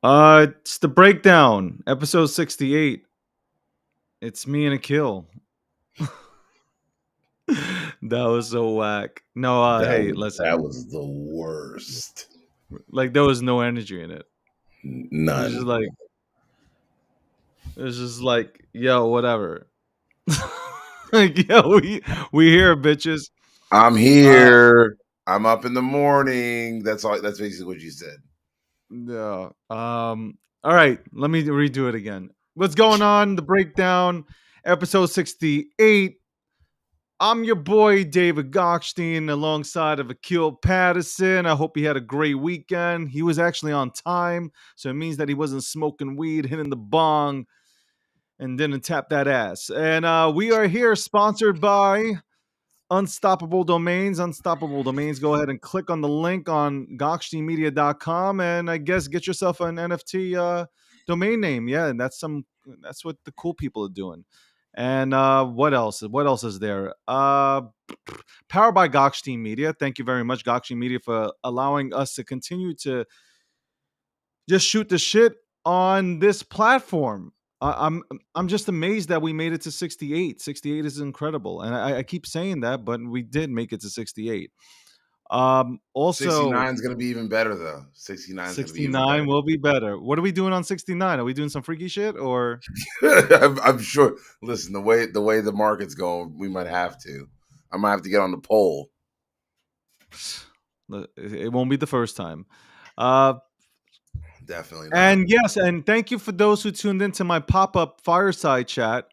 It's the breakdown, episode 68. It's me and Akil. That was so whack. No, hey, That listen. was the worst. Like there was no energy in it. It was just None. like yo, whatever. Like, yo, we here, bitches. I'm Uh here. I'm up in the morning. That's all. That's basically what you said. no. All right, let me redo it again. What's going on? The breakdown, episode 68. I'm your boy David Gokhshtein alongside of Akil Patterson. I hope he had a great weekend. He was actually on time, so it means that he wasn't smoking weed, hitting the bong, and didn't tap that ass. And we are here sponsored by Unstoppable Domains. Unstoppable Domains. Go ahead and click on the link on gokhshteinmedia.com and I guess get yourself an NFT domain name. Yeah, and that's what the cool people are doing. And what else? What else is there? Powered by Gokhshtein Media. Thank you very much, Gokhshtein Media, for allowing us to continue to just shoot the shit on this platform. I'm just amazed that we made it to 68. 68 is incredible, and I keep saying that, but we did make it to 68. Also, 69 is gonna be even better though. 69 is gonna be even 69 better. will be better. What are we doing on 69? Are we doing some freaky shit or? I'm sure. Listen, the way the market's going, we might have to. I might have to get on the poll. It won't be the first time. Uh, Definitely not. And yes, and thank you for those who tuned into my pop-up fireside chat.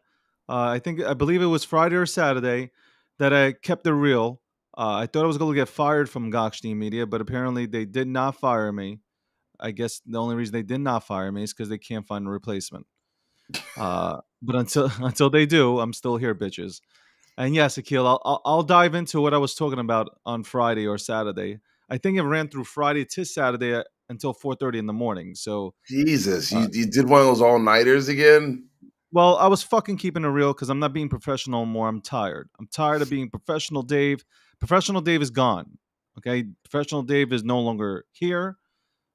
I believe it was Friday or Saturday that I kept it real. I thought I was going to get fired from Gokhshtein Media, but apparently they did not fire me. I guess the only reason they did not fire me is because they can't find a replacement. But until until they do, I'm still here, bitches. And yes, Akil, I'll dive into what I was talking about on Friday or Saturday. I think it ran through Friday to Saturday until 4:30 in the morning. So Jesus, uh, you did one of those all nighters again. well, I was fucking keeping it real because I'm not being professional anymore. I'm tired. I'm tired of being professional Dave. Professional Dave is gone. Okay. Professional Dave is no longer here.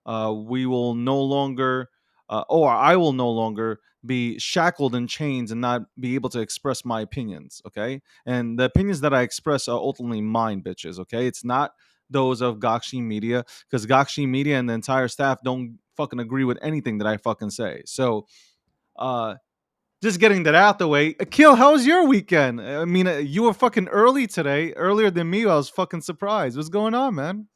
We will no longer, or I will no longer be shackled in chains and not be able to express my opinions. Okay. And the opinions that I express are ultimately mine, bitches. Okay. It's not those of Gokhshtein Media because Gokhshtein Media and the entire staff don't fucking agree with anything that I fucking say. So, uh, just getting that out the way. Akil, how was your weekend? I mean, you were fucking early today, earlier than me. I was fucking surprised. What's going on, man?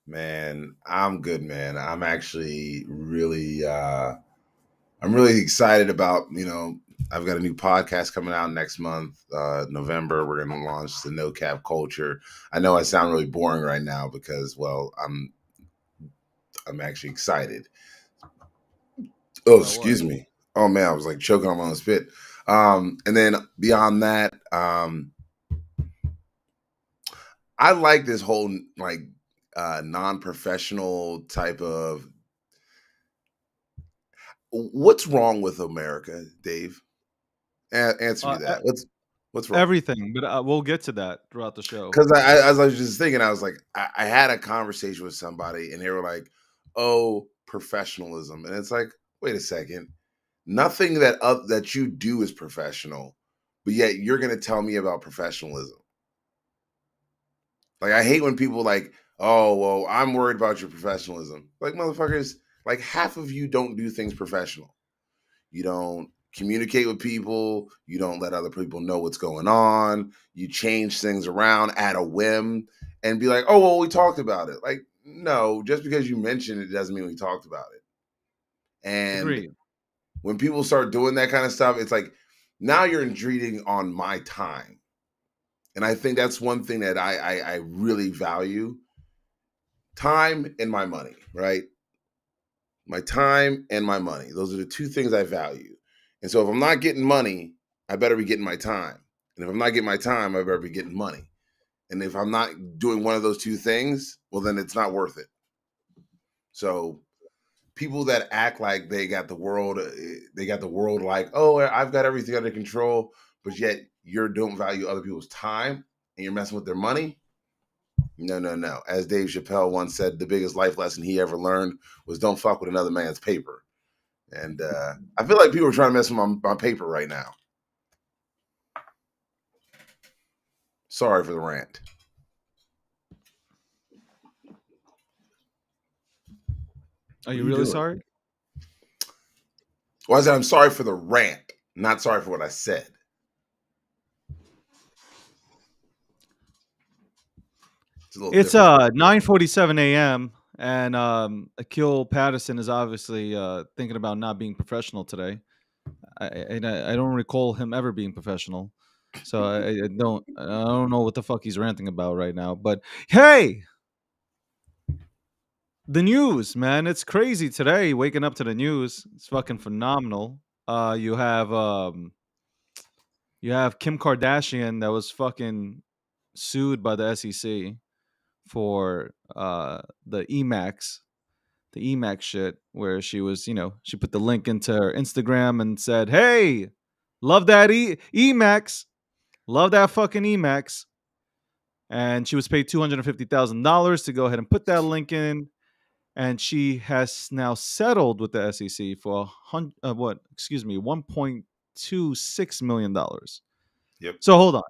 Man, I'm good, man. I'm actually really I'm really excited about, I've got a new podcast coming out next month, November. We're going to launch the No Cap Culture. I know I sound really boring right now because, well, I'm actually excited. Oh, About what? excuse me. Oh man, I was like choking on my own spit. And then beyond that, I like this whole like non-professional type of. What's wrong with America, Dave? Answer me Uh, that. What's wrong? Everything, but we'll get to that throughout the show. Because as I was just thinking, I was like, I had a conversation with somebody, and they were like, "Oh, professionalism," and it's like, wait a second, nothing that you do is professional, but yet you're going to tell me about professionalism. Like, I hate when people like, "Oh, well, I'm worried about your professionalism." Like, motherfuckers, like half of you don't do things professional. You don't communicate with people. You don't let other people know what's going on. You change things around at a whim and be like, "Oh, well, we talked about it." Like, no, just because you mentioned it doesn't mean we talked about it. And Agreed. when people start doing that kind of stuff, it's like, now you're intruding on my time. And I think that's one thing that I really value: time and my money, right? My time and my money. Those are the two things I value. And so if I'm not getting money, I better be getting my time. And if I'm not getting my time, I better be getting money. And if I'm not doing one of those two things, well, then it's not worth it. So people that act like they got the world like, oh, I've got everything under control, but yet you don't value other people's time and you're messing with their money. No, no, no. As Dave Chappelle once said, the biggest life lesson he ever learned was don't fuck with another man's paper. And I feel like people are trying to mess with my paper right now. Sorry for the rant. Are What you are you really doing? sorry? Well, I said I'm sorry for the rant, not sorry for what I said. It's a little It's different. 9:47 a.m. and Akil Patterson is obviously thinking about not being professional today. I don't recall him ever being professional, so I don't know what the fuck he's ranting about right now. But hey, the news, man, it's crazy today. Waking up to the news, it's fucking phenomenal. You have Kim Kardashian that was fucking sued by the SEC for the Emacs shit, where she was, she put the link into her Instagram and said, "Hey, love that Emacs, love that fucking Emacs," and she was paid $250,000 to go ahead and put that link in, and she has now settled with the SEC for $1.26 million. Yep. So hold on,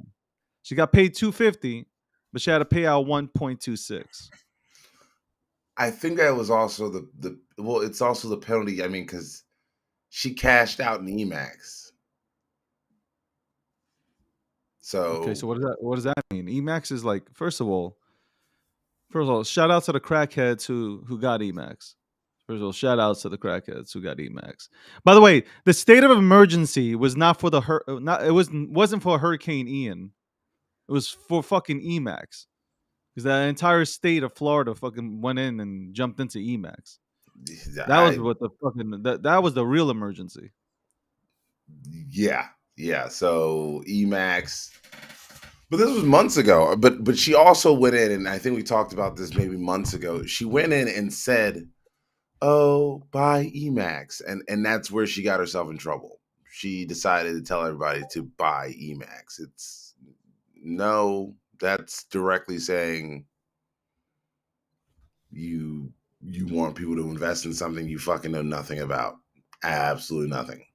she got paid 250, but she had to pay out 1.26. I think that was also the well, it's also the penalty. I mean, because she cashed out in Emacs. Okay, So so what does that mean? Emacs is like, first of all, shout out to the crackheads who got Emacs. First of all, shout outs to the crackheads who got Emacs. By the way, the state of emergency was not for the not it wasn't for Hurricane Ian. It was for fucking Emacs. Because that entire state of Florida fucking went in and jumped into Emacs. That was I what the fucking that was the real emergency. yeah, yeah. So Emacs, but this was months ago. But she also went in, and I think we talked about this maybe months ago. She went in and said, "Oh, buy Emacs," and that's where she got herself in trouble. She decided to tell everybody to buy Emacs. It's no, that's directly saying you want people to invest in something you fucking know nothing about. Absolutely nothing.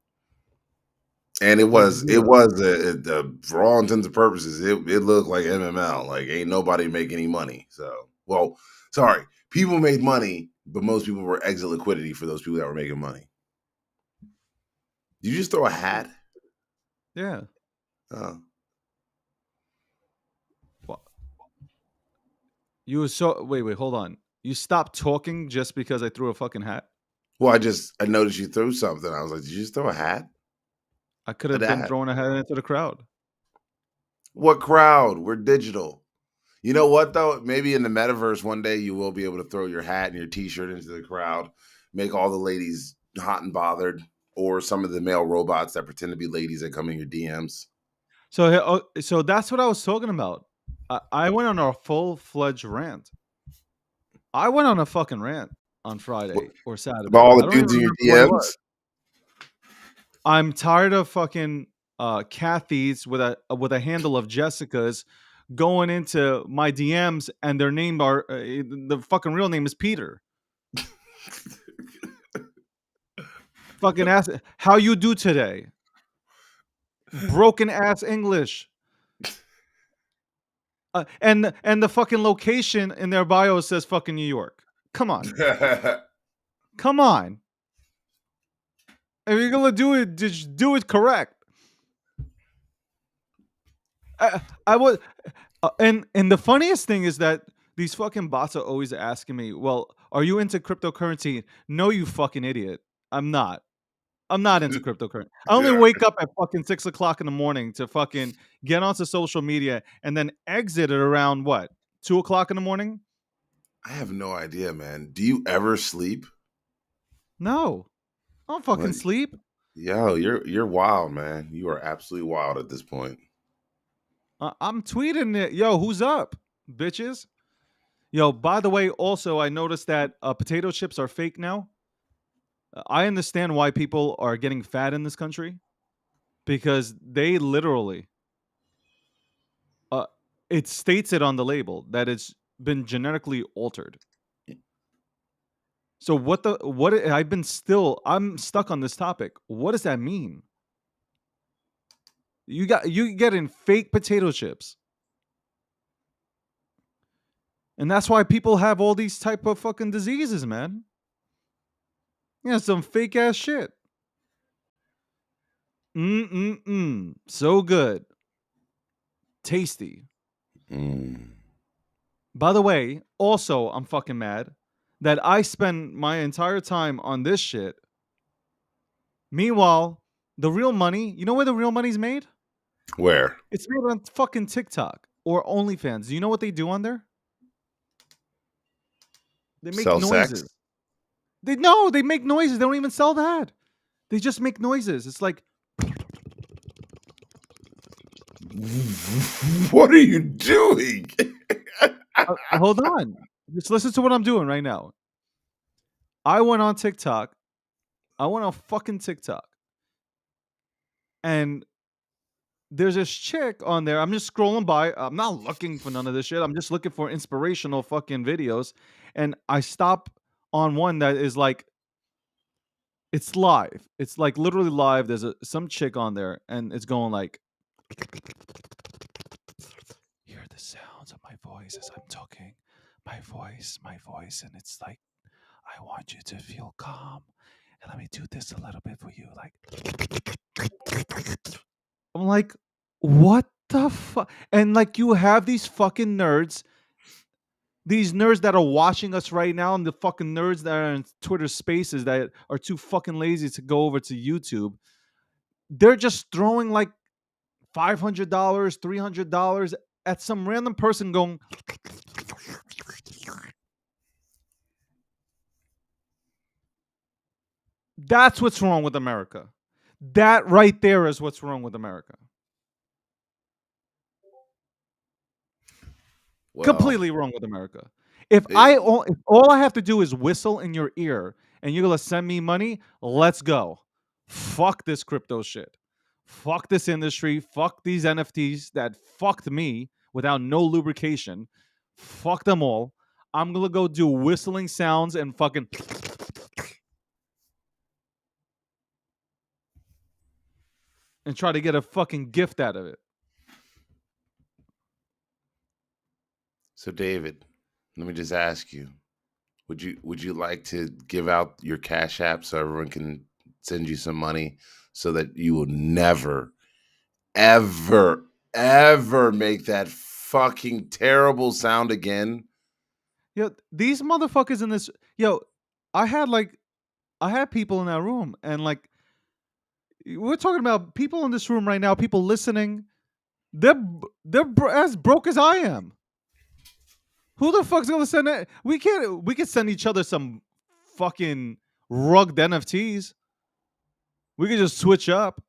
And it Like was zero. for all intents and purposes, it looked like MML. Like ain't nobody make any money. So well, sorry, people made money, but most people were exit liquidity for those people that were making money. Did you just throw a hat? Yeah. Uh, Well, you were so wait, hold on. You stopped talking just because I threw a fucking hat? well, I noticed you threw something. I was like, did you just throw a hat? I could A have been hat? throwing a hat into the crowd. What crowd? We're digital. You know what though? Maybe in the metaverse one day you will be able to throw your hat and your t-shirt into the crowd, make all the ladies hot and bothered, or some of the male robots that pretend to be ladies that come in your DMs. So that's what I was talking about. I went on a full-fledged rant. I went on a fucking rant on What, Friday or about Saturday. all I the don't even dudes in your remember what it was. DMs? I'm tired of fucking Kathy's with a handle of Jessica's going into my DMs, and their name are the fucking real name is Peter. Fucking ass. How you do today? Broken ass English. And the fucking location in their bio says fucking New York. Come on, come on. If you're gonna do it, just do it correct. I would, and the funniest thing is that these fucking bots are always asking me, "Well, are you into cryptocurrency?" No, you fucking idiot. I'm not. I'm not into cryptocurrency. I only Yeah. wake up at fucking 6 o'clock in the morning to fucking get onto social media and then exit at around what 2 o'clock in the morning. I have no idea, man. Do you ever sleep? No, I don't fucking Like, sleep. yo, you're wild, man. You are absolutely wild at this point. I'm tweeting it. Yo, who's up, bitches? Yo, by the way, also I noticed that potato chips are fake now. I understand why people are getting fat in this country because they literally, uh, it states it on the label that it's been genetically altered. So I'm stuck on this topic. What does that mean? You getting fake potato chips. And that's why people have all these type of fucking diseases, man. Yeah, some fake ass shit. So good. Tasty. Mm. By the way, also I'm fucking mad that I spend my entire time on this shit. Meanwhile, the real money, you know where the real money's made? Where? It's made on fucking TikTok or OnlyFans. Do you know what they do on there? They make Sell sex? noises. They make noises. They don't even sell that. They just make noises. It's like, What are you doing? hold on. Just listen to what I'm doing right now. I went on TikTok. I went on fucking TikTok. And there's this chick on there. I'm just scrolling by. I'm not looking for none of this shit. I'm just looking for inspirational fucking videos. And I stop on one that is like, it's live. It's like literally live. There's some chick on there, and it's going like, hear the sounds of my voice as I'm talking. My voice. And it's like, I want you to feel calm. And let me do this a little bit for you. Like, I'm like, what the fuck? And like, you have these fucking nerds, these nerds that are watching us right now, and the fucking nerds that are in Twitter spaces that are too fucking lazy to go over to YouTube. They're just throwing like $500, $300 at some random person going, that's what's wrong with America. That right there is what's wrong with America. Well, Completely wrong with America. If it, all I have to do is whistle in your ear and you're gonna send me money, let's go. Fuck this crypto shit. Fuck this industry. Fuck these NFTs that fucked me without no lubrication. Fuck them all. I'm gonna go do whistling sounds and fucking and try to get a fucking gift out of it. so David, let me just ask you. Would you like to give out your Cash App so everyone can send you some money so that you will never, ever, ever make that fucking terrible sound again? Yo, these motherfuckers in this yo, I had like I had people in that room and like we're talking about people in this room right now, people listening. They're as broke as I am. Who the fuck's gonna send it? We can send each other some fucking rugged NFTs. We could just switch up.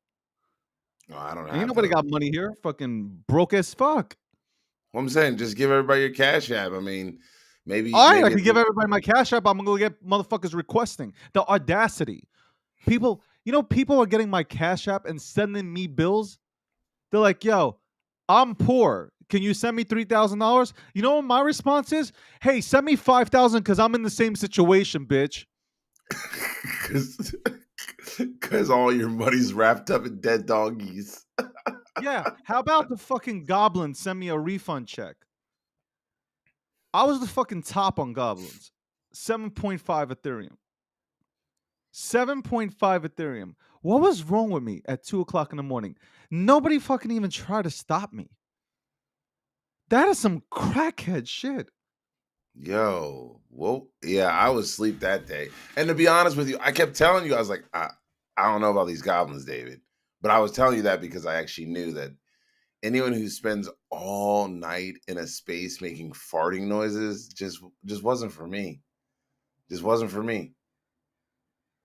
No, I don't Ain't have nobody those. got money here. Fucking broke as fuck. What I'm saying, just give everybody your Cash App. I mean, maybe All right, I maybe can give everybody my cash app. I'm gonna go get motherfuckers requesting the audacity. People, people are getting my cash app and sending me bills. They're like, "Yo, I'm poor. Can you send me $3,000?" You know what my response is? "Hey, send me 5,000 because I'm in the same situation, bitch." because all your money's wrapped up in dead doggies. Yeah. How about the fucking goblin send me a refund check? I was the fucking top on goblins. 7.5 Ethereum. 7.5 Ethereum. What was wrong with me at 2 o'clock in the morning? Nobody fucking even tried to stop me. That is some crackhead shit. Yo, well, yeah, I was asleep that day. And to be honest with you, I kept telling you, I was like, I don't know about these goblins, David. But I was telling you that because I actually knew that anyone who spends all night in a space making farting noises just wasn't for me. Just wasn't for me.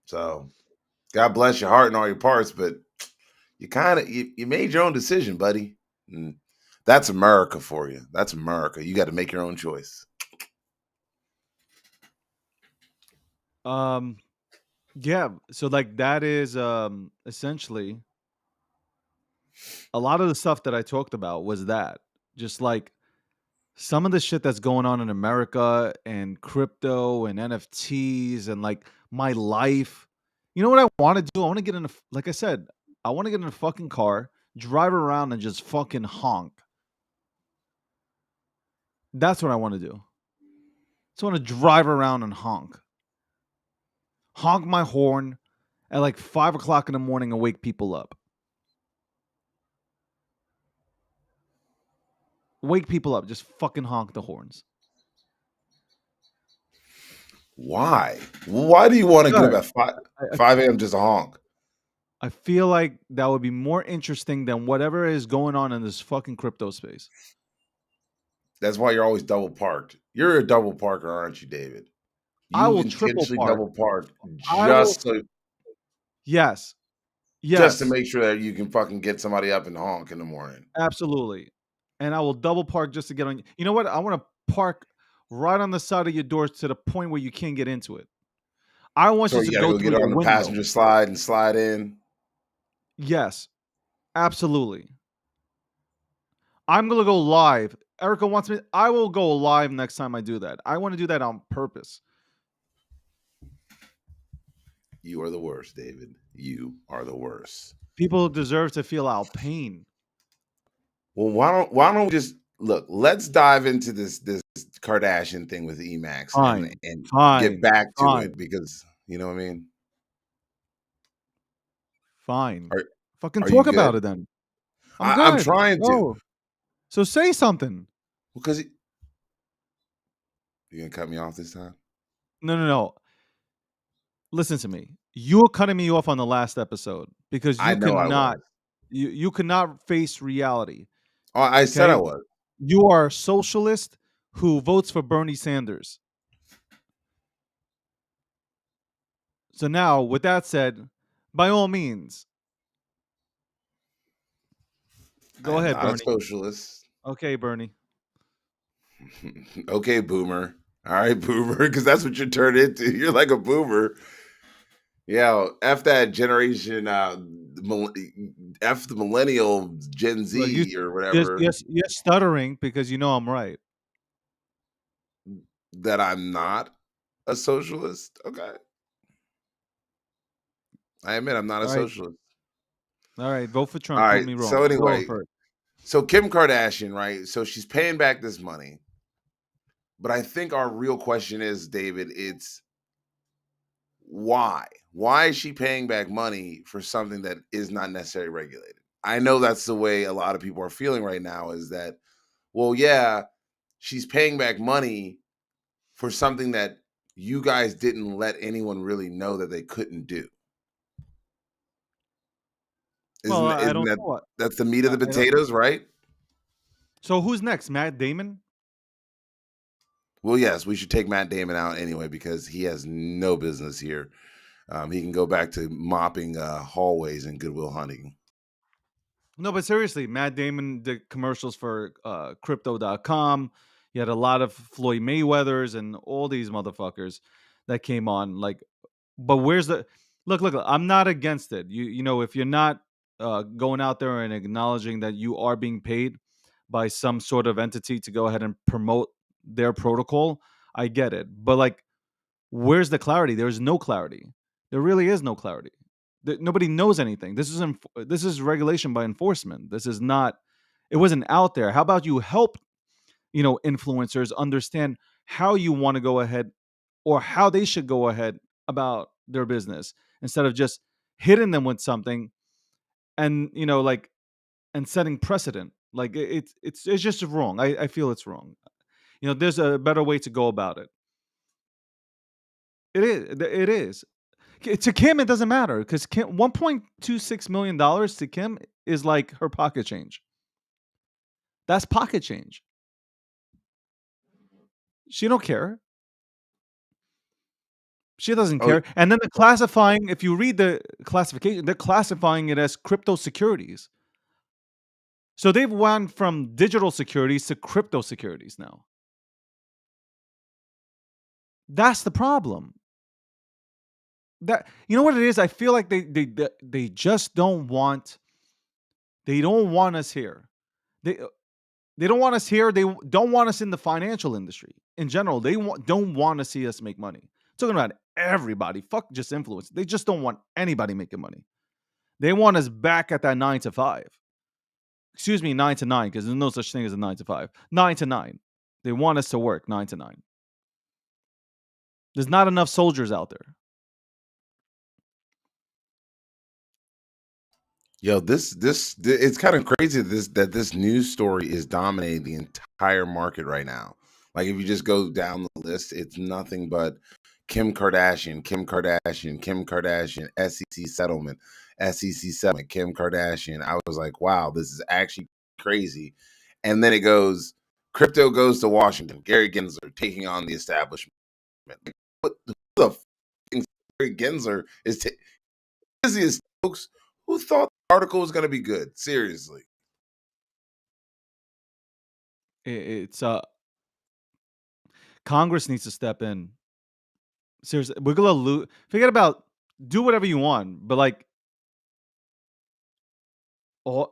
So God bless your heart and all your parts, but you made your own decision, buddy. And that's America for you. That's America. You got to make your own choice. Um, yeah. So like that is essentially a lot of the stuff that I talked about was that just like some of the shit that's going on in America and crypto and NFTs and like my life. You know what I want to do? I want to get in a, like I said, I want to get in a fucking car, drive around and just fucking honk. That's what I want to do. So I want to drive around and honk. Honk my horn at like 5 o'clock in the morning and wake people up. Wake people up. Just fucking honk the horns. Why? Why do you want to get up Good. at 5, I, 5 a.m. just to honk? I feel like that would be more interesting than whatever is going on in this fucking crypto space. That's why you're always double parked. You're a double parker, aren't you, David? I You will triple intentionally park. double park I will. Yes. just to Yes. make sure that you can fucking get somebody up and honk in the morning. Absolutely. And I will double park just to get on. You know what? I want to park right on the side of your doors to the point where you can't get into it. I want So you to you got to go go through get your on the window. passenger slide and slide in. Yes. Absolutely. I'm gonna go live. Erica wants me. I will go live next time I do that. I want to do that on purpose. You are the worst, David. You are the worst. People deserve to feel our pain. Well, why don't we just look? Let's dive into this Kardashian thing with Emax and Fine. and get Fine. back to it Fine. because you know what I mean. Fine. Are Fucking are you talk about it good? then. I'm I'm good. trying to Oh, so say something. because you're gonna cut me off this time. No, no, no. Listen to me. You were cutting me off on the last episode because I know I was. you cannot face reality. Oh, I said I Okay? was. You are a socialist who votes for Bernie Sanders. So now, with that said, by all means, I go am ahead, not a Bernie. socialist. Okay, Bernie. Okay, boomer. All right, boomer, because that's what you turn into. You're like a boomer. Yeah, F that generation, F the millennial Gen Well, Z or whatever you're stuttering because you know I'm right. that I'm not a socialist. Okay. I admit I'm not a All right, socialist. all right. Vote for All Trump. Prove right. me So wrong. Go anyway, for it. so Kim Kardashian, right? So she's paying back this money. But I think our real question is, David, it's why? Why is she paying back money for something that is not necessarily regulated? I know that's the way a lot of people are feeling right now is that, well, yeah, she's paying back money for something that you guys didn't let anyone really know that they couldn't do. Well, Isn't I isn't don't that know what. that's the meat of the I don't. potatoes, right? So who's next? Matt Damon? Well, yes, we should take Matt Damon out anyway because he has no business here. He can go back to mopping hallways and Goodwill Hunting. No, but seriously, Matt Damon did commercials for crypto.com. He had a lot of Floyd Mayweathers and all these motherfuckers that came on. Like, but where's the look, I'm not against it. You know, if you're not going out there and acknowledging that you are being paid by some sort of entity to go ahead and promote their protocol, I get it. But like, where's the clarity? There is no clarity. There really is no clarity. Nobody knows anything. This is regulation by enforcement. This is not. It wasn't out there. How about you help influencers understand how you want to go ahead or how they should go ahead about their business instead of just hitting them with something and like and setting precedent. Like it's just wrong. I feel it's wrong. There's a better way to go about it. It is. It is. To Kim, it doesn't matter because Kim, $1.26 million to Kim is like her pocket change. That's pocket change. She don't care. She doesn't Oh, care. And then the classifying, if you read the classification, they're classifying it as crypto securities. So they've went from digital securities to crypto securities now. That's the problem. That you know what it is? I feel like they just don't want us here. They They don't want us here. They don't want us in the financial industry in general. They don't want to see us make money. Talking about everybody. Fuck just influence. They just don't want anybody making money. They want us back at that 9 to 5. Excuse me, 9 to 9, because there's no such thing as a 9 to 5. 9 to 9. They want us to work 9 to 9. There's not enough soldiers out there. Yo, it's kind of crazy that this news story is dominating the entire market right now. Like if you just go down the list, it's nothing but Kim Kardashian, SEC settlement, Kim Kardashian. I was like, wow, this is actually crazy. And then it goes, crypto goes to Washington. Gary Gensler taking on the establishment. Like, what the f- Gary Gensler is busiest folks? Who thought the article was going to be good? Seriously. It's Congress needs to step in. Seriously, we're gonna lose. Forget about do whatever you want, but like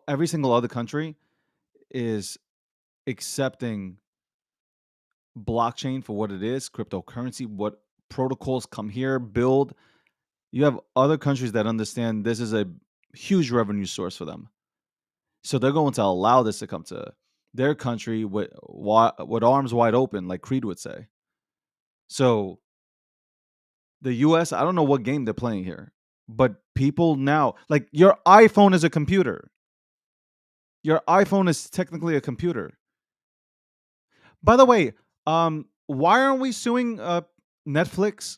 every single other country is accepting blockchain for what it is, cryptocurrency, what protocols come here, build. You have other countries that understand this is a huge revenue source for them. So they're going to allow this to come to their country with arms wide open, like Creed would say. So the US, I don't know what game they're playing here, but people now, like your iPhone is a computer. Your iPhone is technically a computer. By the way, why aren't we suing Netflix?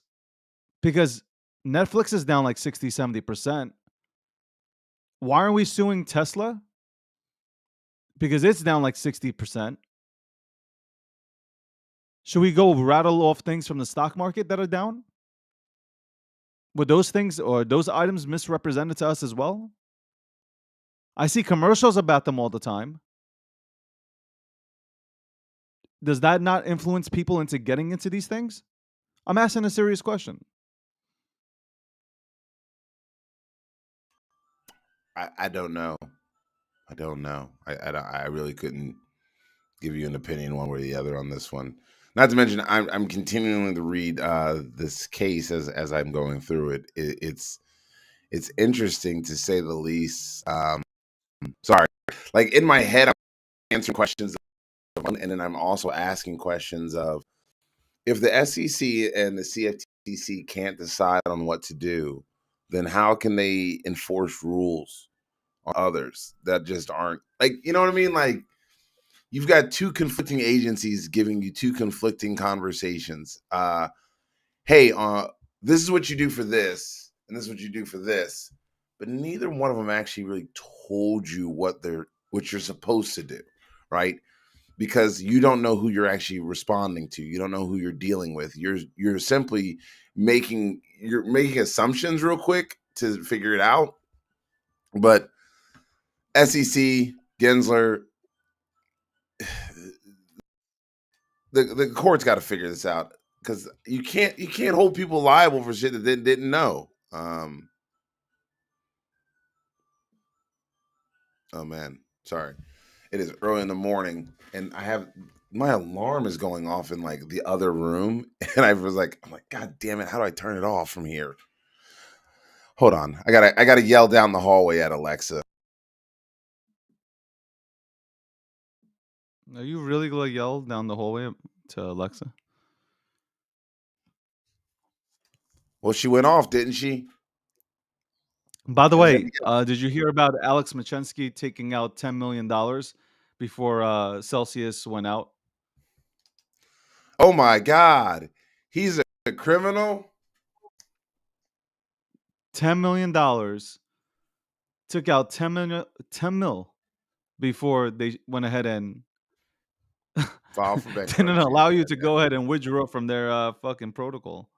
Because Netflix is down like 60, 70%. Why aren't we suing Tesla? Because it's down like 60%. Should we go rattle off things from the stock market that are down? Were those things or those items misrepresented to us as well? I see commercials about them all the time. Does that not influence people into getting into these things? I'm asking a serious question. I don't know. I don't know. I really couldn't give you an opinion one way or the other on this one. Not to mention, I'm continuing to read this case as I'm going through it. It's interesting to say the least. Sorry, like in my head, I'm answering questions, and then I'm also asking questions of if the SEC and the CFTC can't decide on what to do, then how can they enforce rules on others that just aren't like, you know what I mean? Like you've got two conflicting agencies giving you two conflicting conversations. Hey, this is what you do for this, and this is what you do for this, but neither one of them actually really told you what you're supposed to do, right? Because you don't know who you're actually responding to. You don't know who you're dealing with. You're simply making assumptions real quick to figure it out. But SEC, Gensler, the court's got to figure this out because you can't hold people liable for shit that they didn't know. Oh man, sorry. It is early in the morning, and my alarm is going off in like the other room, and I'm like, God damn it, how do I turn it off from here? Hold on, I gotta yell down the hallway at Alexa. Are you really gonna yell down the hallway to Alexa? Well, she went off, didn't she? By the Because I had way, to get- did you hear about Alex Machensky taking out $10 million before Celsius went out? oh my God, he's a criminal. $10 million, took out 10 mil before they went ahead and File for didn't bankruptcy. allow you to go ahead and withdraw from their fucking protocol.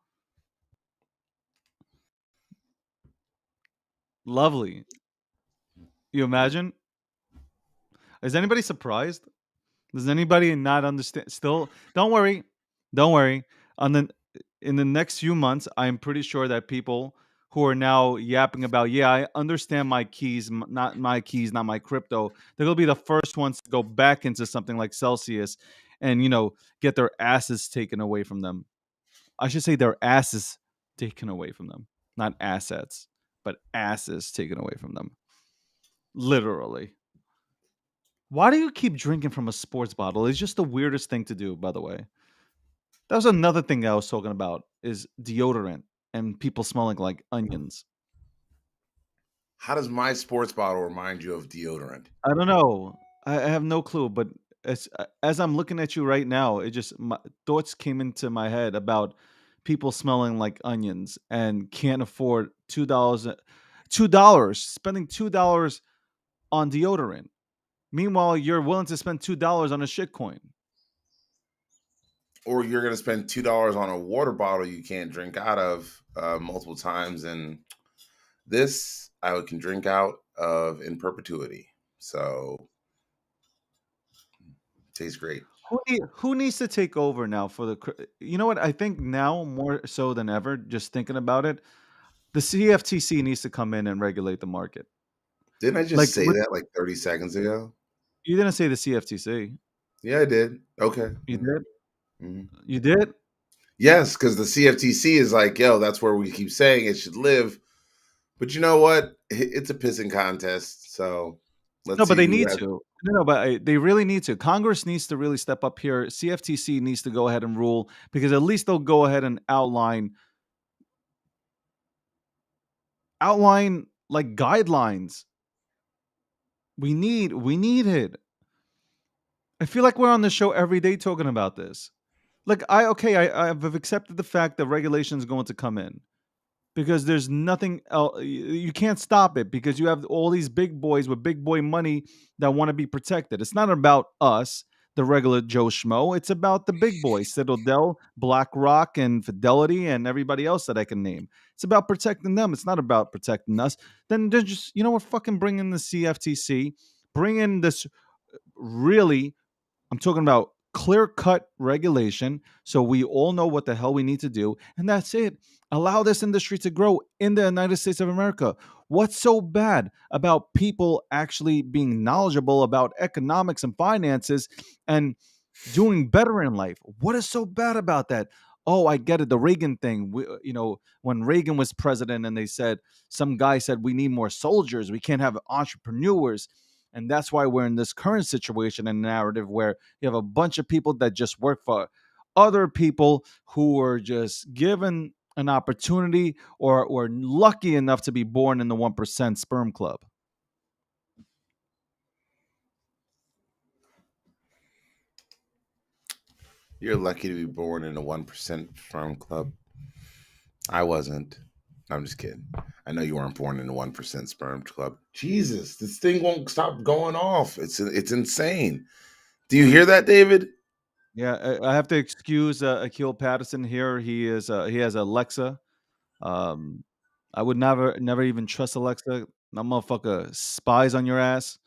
Lovely. You imagine? Is anybody surprised? Does anybody not understand? Still, don't worry. Don't worry. On the In the next few months, I'm pretty sure that people who are now yapping about, yeah, I understand my keys, not my keys, not my crypto. They're gonna be the first ones to go back into something like Celsius, and get their asses taken away from them. I should say their asses taken away from them, not assets, but asses taken away from them. Literally. Why do you keep drinking from a sports bottle? It's just the weirdest thing to do, by the way. That was another thing I was talking about is deodorant and people smelling like onions. How does my sports bottle remind you of deodorant? I don't know. I have no clue, but as I'm looking at you right now, it just thoughts came into my head about people smelling like onions and can't afford $2, spending $2 on deodorant. Meanwhile, you're willing to spend $2 on a shit coin. Or you're going to spend $2 on a water bottle you can't drink out of multiple times, and this I can drink out of in perpetuity. So tastes great. Who needs to take over now for the? You know what? I think now more so than ever, just thinking about it, the CFTC needs to come in and regulate the market. Didn't I just Like say that like 30 seconds ago? you didn't say the CFTC. Yeah, I did. Okay. You did. Mhm. You did. Yes, because the CFTC is like, yo, that's where we keep saying it should live. But you know what? It's a pissing contest. So let's No, but see they who need has. to. No, but they really need to. Congress needs to really step up here. CFTC needs to go ahead and rule because at least they'll go ahead and outline like guidelines. We need it. I feel like we're on the show every day talking about this. Like I've accepted the fact that regulation is going to come in because there's nothing else. You can't stop it because you have all these big boys with big boy money that want to be protected. It's not about us, the regular Joe Schmo. It's about the big boys, Citadel, BlackRock, and Fidelity, and everybody else that I can name. It's about protecting them. It's not about protecting us. Then they're just, what, fucking bring in the CFTC, bring in this really, I'm talking about clear cut regulation so we all know what the hell we need to do. And that's it. Allow this industry to grow in the United States of America. What's so bad about people actually being knowledgeable about economics and finances and doing better in life? What is so bad about that? Oh, I get it. The Reagan thing. When Reagan was president and some guy said, we need more soldiers. We can't have entrepreneurs. And that's why we're in this current situation and narrative where you have a bunch of people that just work for other people who were just given an opportunity or were lucky enough to be born in the 1% sperm club. You're lucky to be born in a 1% farm club. I wasn't. I'm just kidding. I know you weren't born in a 1% sperm club. Jesus, this thing won't stop going off. It's insane. Do you hear that, David? Yeah, I have to excuse Akil Patterson here. He has Alexa. Um, I would never even trust Alexa. That motherfucker spies on your ass.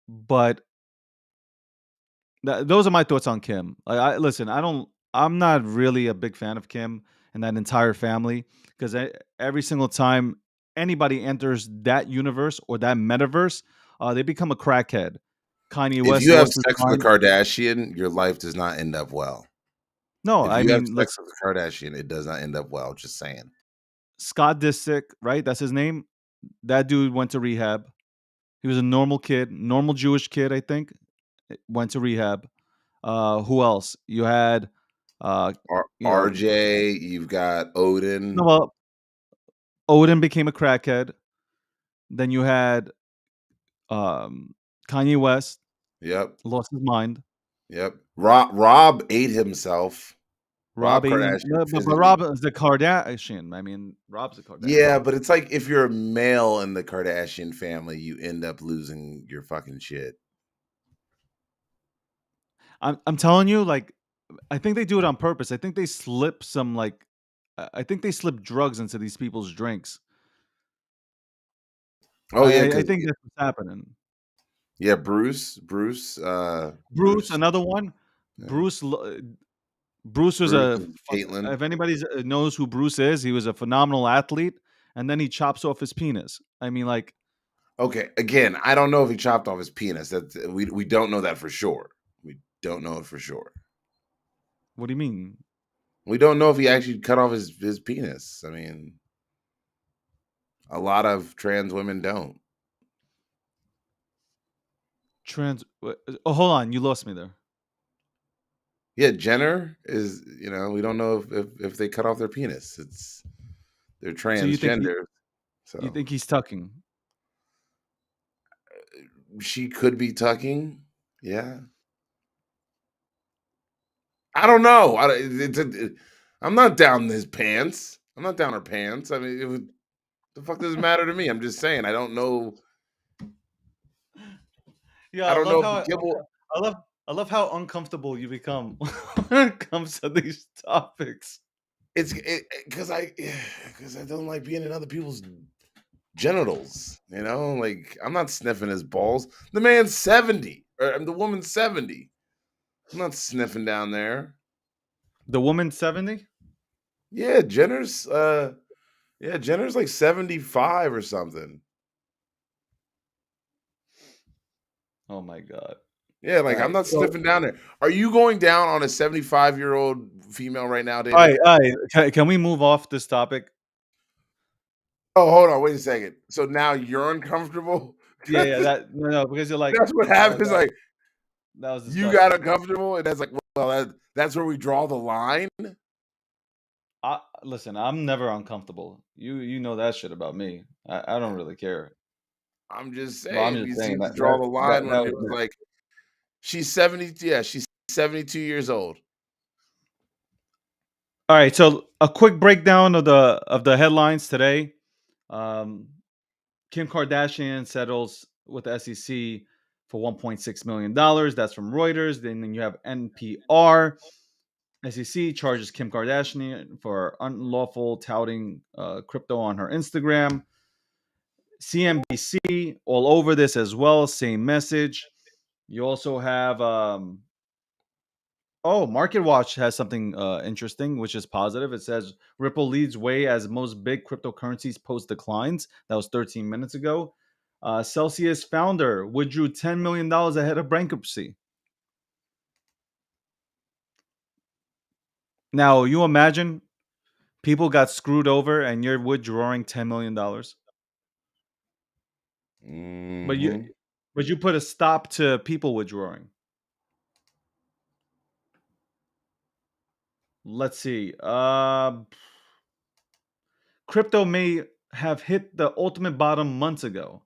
But those are my thoughts on Kim. Listen. I'm not really a big fan of Kim and that entire family because every single time anybody enters that universe or that metaverse, they become a crackhead. Kanye If West you have lost his sex with a mind. Kardashian, your life does not end up well. No, If I you have mean, sex let's with a Kardashian, it does not end up well. Just saying. Scott Disick, right? That's his name. That dude went to rehab. He was a normal kid, normal Jewish kid, I think. Went to rehab. Who else? You had, you know, RJ, you've got no, Odin. well, Odin became a crackhead. Then you had Kanye West Yep. lost his mind. Yep. Rob ate himself. Rob Rob Aiden, Kardashian but physically. Rob is the Kardashian. I mean, Rob's a Yeah, Kardashian. but it's like if you're a male in the Kardashian family, you end up losing your fucking shit. I'm telling you, like, I think they do it on purpose. I think they slip some like, I think they slip drugs into these people's drinks. Oh yeah, I because think that's what's happening. yeah, Bruce, Bruce, another one. yeah. Bruce was Bruce a and Caitlyn. if anybody knows who Bruce is, he was a phenomenal athlete, and then he chops off his penis. I mean, like, Okay, again, I don't know if he chopped off his penis. We don't know that for sure. We don't know it for sure. what do you mean? We don't know if he actually cut off his penis. I mean, a lot of trans women don't. Oh, hold on, you lost me there. Yeah, Jenner is. We don't know if they cut off their penis. They're So transgender. you So think he's tucking? she could be tucking. Yeah, I don't know. I'm not down his pants. I'm not down her pants. I mean, the fuck does it matter to me? I'm just saying. I don't know. Yeah, I I don't love know if how the kibble. I love how uncomfortable you become when it comes to these topics. It's because I don't like being in other people's genitals. Like I'm not sniffing his balls. The man's 70, or the woman's 70. I'm not sniffing down there. The woman 70? Yeah, Jenner's like 75 or something. Oh my god. Yeah, All like I'm right. not So sniffing down there. Are you going down on a 75-year-old female right now, all David? right, all right. Can we move off this topic? Oh, hold on, wait a second. So now you're uncomfortable? Yeah, yeah, that no, because you're like That's what happens. Like that was you got disgusting. uncomfortable, and that's like, well, that's where we draw the line. Listen, I'm never uncomfortable. You know that shit about me. I don't really care. I'm just But I'm saying, just you saying seem to that draw the line that when it was was like she's 70. Yeah, she's 72 years old. all right. So a quick breakdown of the headlines today. Um, Kim Kardashian settles with the SEC for $1.6 million. That's from Reuters. Then you have NPR. SEC charges Kim Kardashian for unlawful touting crypto on her Instagram. CNBC all over this as well. Same message. You also have Market Watch has something interesting, which is positive. It says Ripple leads way as most big cryptocurrencies post declines. That was 13 minutes ago. Celsius founder withdrew $10 million ahead of bankruptcy. Now, you imagine people got screwed over and you're withdrawing $10 million, but you Hmm. but you put a stop to people withdrawing. Let's see. Crypto may have hit the ultimate bottom months ago.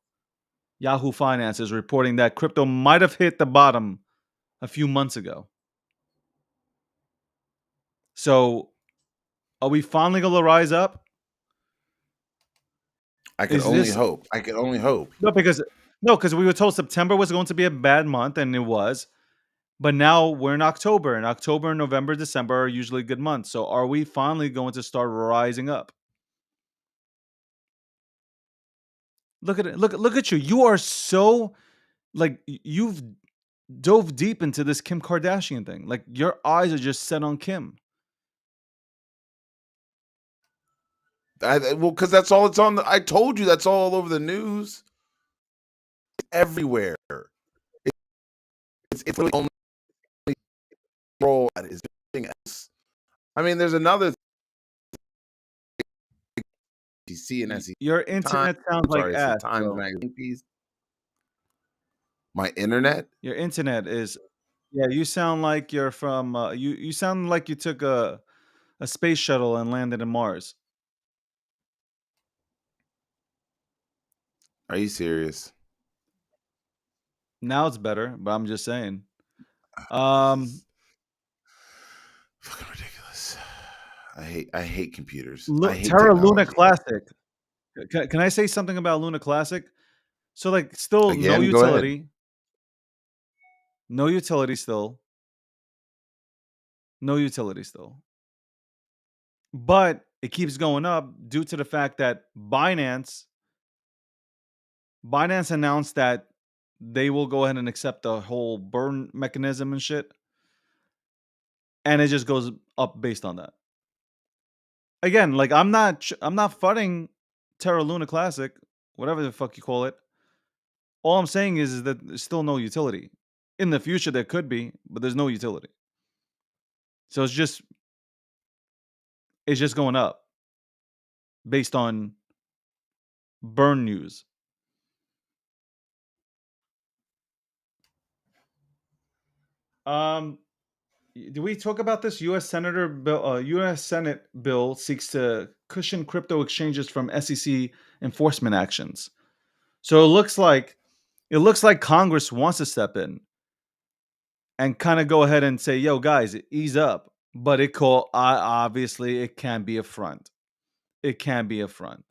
Yahoo Finance is reporting that crypto might have hit the bottom a few months ago. So, are we finally going to rise up? I can Is only this hope. I can only hope. no because no because we were told September was going to be a bad month and it was, but now we're in October and October, November, December are usually good months. So, are we finally going to start rising up? Look at it. Look at you. You are so like you've dove deep into this Kim Kardashian thing. Like your eyes are just set on Kim. Well, because that's all it's on. I told you that's all over the news, everywhere. It's literally only role that is doing else. I mean, there's another SEC and SEC Your Time. internet sounds like Sorry, it's the ass, Times bro. magazine piece. My internet. Your internet is yeah. You sound like you're from you sound like you took a space shuttle and landed in Mars. Are you serious? Now it's better, but I'm just saying. This Um, is fucking ridiculous. I hate computers. I hate Terra Luna technology. Classic. Can I say something about Luna Classic? So like, still Again, go ahead. no utility still, no utility still. But it keeps going up due to the fact that Binance announced that they will go ahead and accept the whole burn mechanism and shit, and it just goes up based on that. Again, like I'm not fighting Terra Luna Classic, whatever the fuck you call it. All I'm saying is that there's still no utility. In the future, there could be, but there's no utility. So it's just going up based on burn news. Um, do we talk about this? U.S. Senate bill seeks to cushion crypto exchanges from SEC enforcement actions. So it looks like Congress wants to step in and kind of go ahead and say, "Yo, guys, ease up." But obviously it can be a front. It can be a front.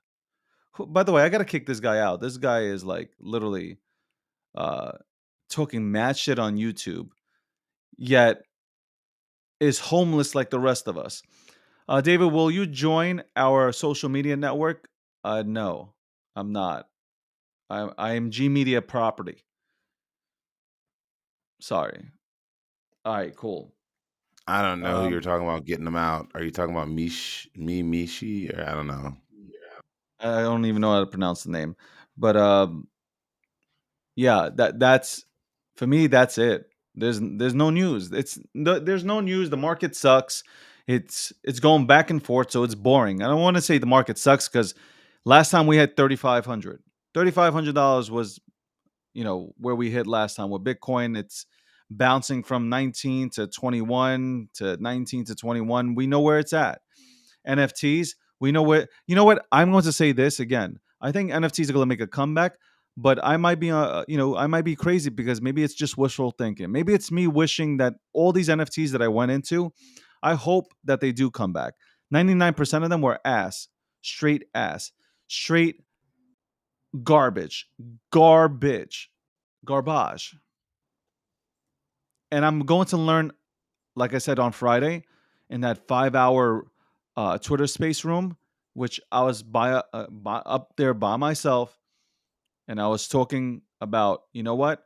By the way, I gotta kick this guy out. This guy is like literally uh, talking mad shit on YouTube, yet is homeless like the rest of us. David, will you join our social media network? No, I'm not. I am G Media property. Sorry. All right, cool. I don't know who you're Um, talking about getting them out. Are you talking about Mishi? Or I don't know. I don't even know how to pronounce the name, but yeah, that's for me. That's it. There's no news. There's no news. The market sucks. It's going back and forth, so it's boring. I don't want to say the market sucks because last time we had $3,500 was where we hit last time with Bitcoin. It's bouncing from 19 to 21 to 19 to 21. We know where it's at. NFTs, we know where. You know what? I'm going to say this again. I think NFTs are going to make a comeback, but I might be crazy because maybe it's just wishful thinking. Maybe it's me wishing that all these NFTs that I went into, I hope that they do come back. 99% of them were ass, straight garbage, garbage, garbage. And I'm going to learn, like I said on Friday, in that 5 hour Twitter space room, which I was up there by myself, and I was talking about, you know what?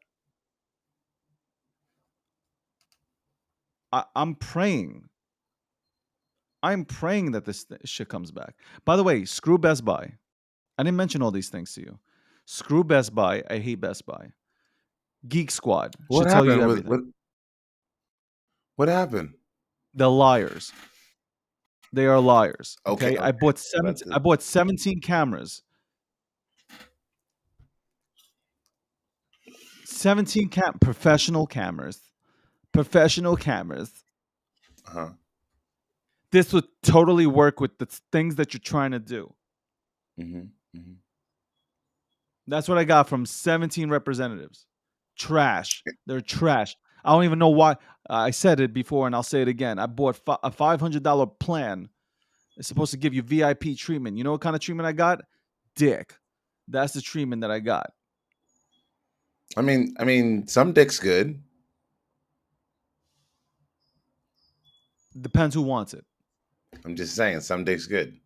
I'm praying. I'm praying that this shit comes back. By the way, screw Best Buy. I didn't mention all these things to you. Screw Best Buy. I hate Best Buy. Geek Squad What should tell you happened with everything. what happened? They're liars. They are liars. Okay, Okay. I okay. bought 17 cameras. 17 professional cameras. Professional cameras. Uh-huh. This would totally work with the things that you're trying to do. hmm hmm That's what I got from 17 representatives. Trash. They're trash. I don't even know why. I said it before and I'll say it again. I bought a $500 plan. It's supposed to give you VIP treatment. You know what kind of treatment I got? Dick. That's the treatment that I got. I mean, some dick's good. Depends who wants it. I'm just saying, some dick's good.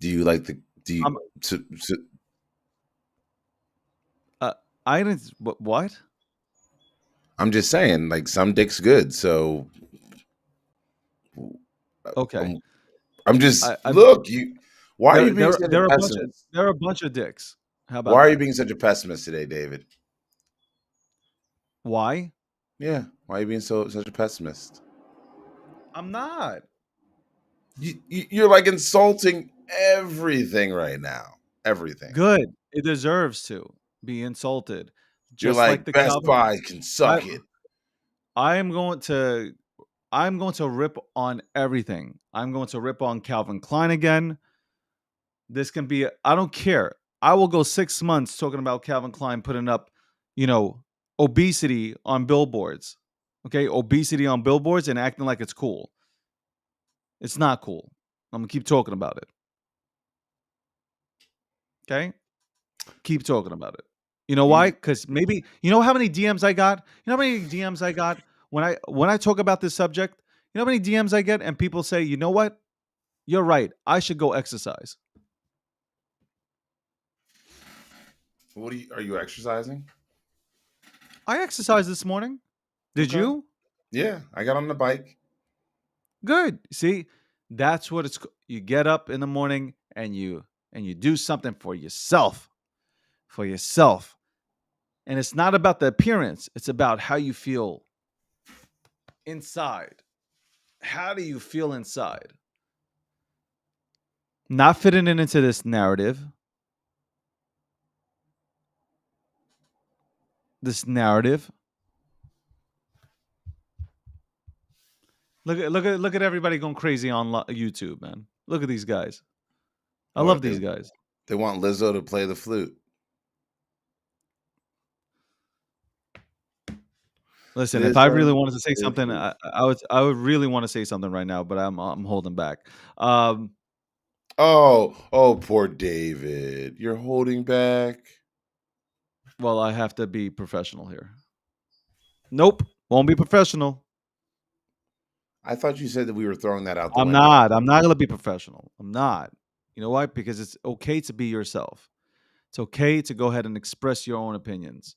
Do you like the? Do you? I'm, So, uh, I didn't. What? I'm just saying, like some dick's good. So, Okay. I'm, I'm just I look. You. Why are you being such a there are a bunch of pessimist? there are a bunch of dicks. How Why about are you that? being such a pessimist today, David? Why? Yeah. Why are you being such a pessimist? I'm not. You're like insulting everything right now. Everything. Good. It deserves to be insulted. You're Just like like the Best Calvin Buy can I suck it. I am going to rip on everything. I'm going to rip on Calvin Klein again. This can be I don't care. I will go 6 months talking about Calvin Klein putting up, you know, obesity on billboards. Okay? Obesity on billboards and acting like it's cool. It's not cool. I'm going to keep talking about it. Okay? Keep talking about it. You know why? You, Because maybe you know how many DMs I got. You know how many DMs I got when I talk about this subject. You know how many DMs I get, and people say, "You know what? You're right. I should go exercise." are you exercising? I exercised this morning. Did Okay. you? Yeah, I got on the bike. Good. See, That's what you get up in the morning and you do something for yourself. And it's not about the appearance, it's about how you feel inside. How do you feel inside? Not fitting into this narrative. This narrative. Look at everybody going crazy on YouTube, man. Look at these guys. I love What these guys. they want Lizzo to play the flute. Listen, if I really Lizzo, wanted to say play the something, flute. I would really want to say something right now, but I'm holding back. Um, Oh, poor David. You're holding back. well, I have to be professional here. Nope, won't be professional. I thought you said that we were throwing that out the I'm window. not. I'm not gonna be professional. I'm not. You know why? Because it's okay to be yourself. It's okay to go ahead and express your own opinions.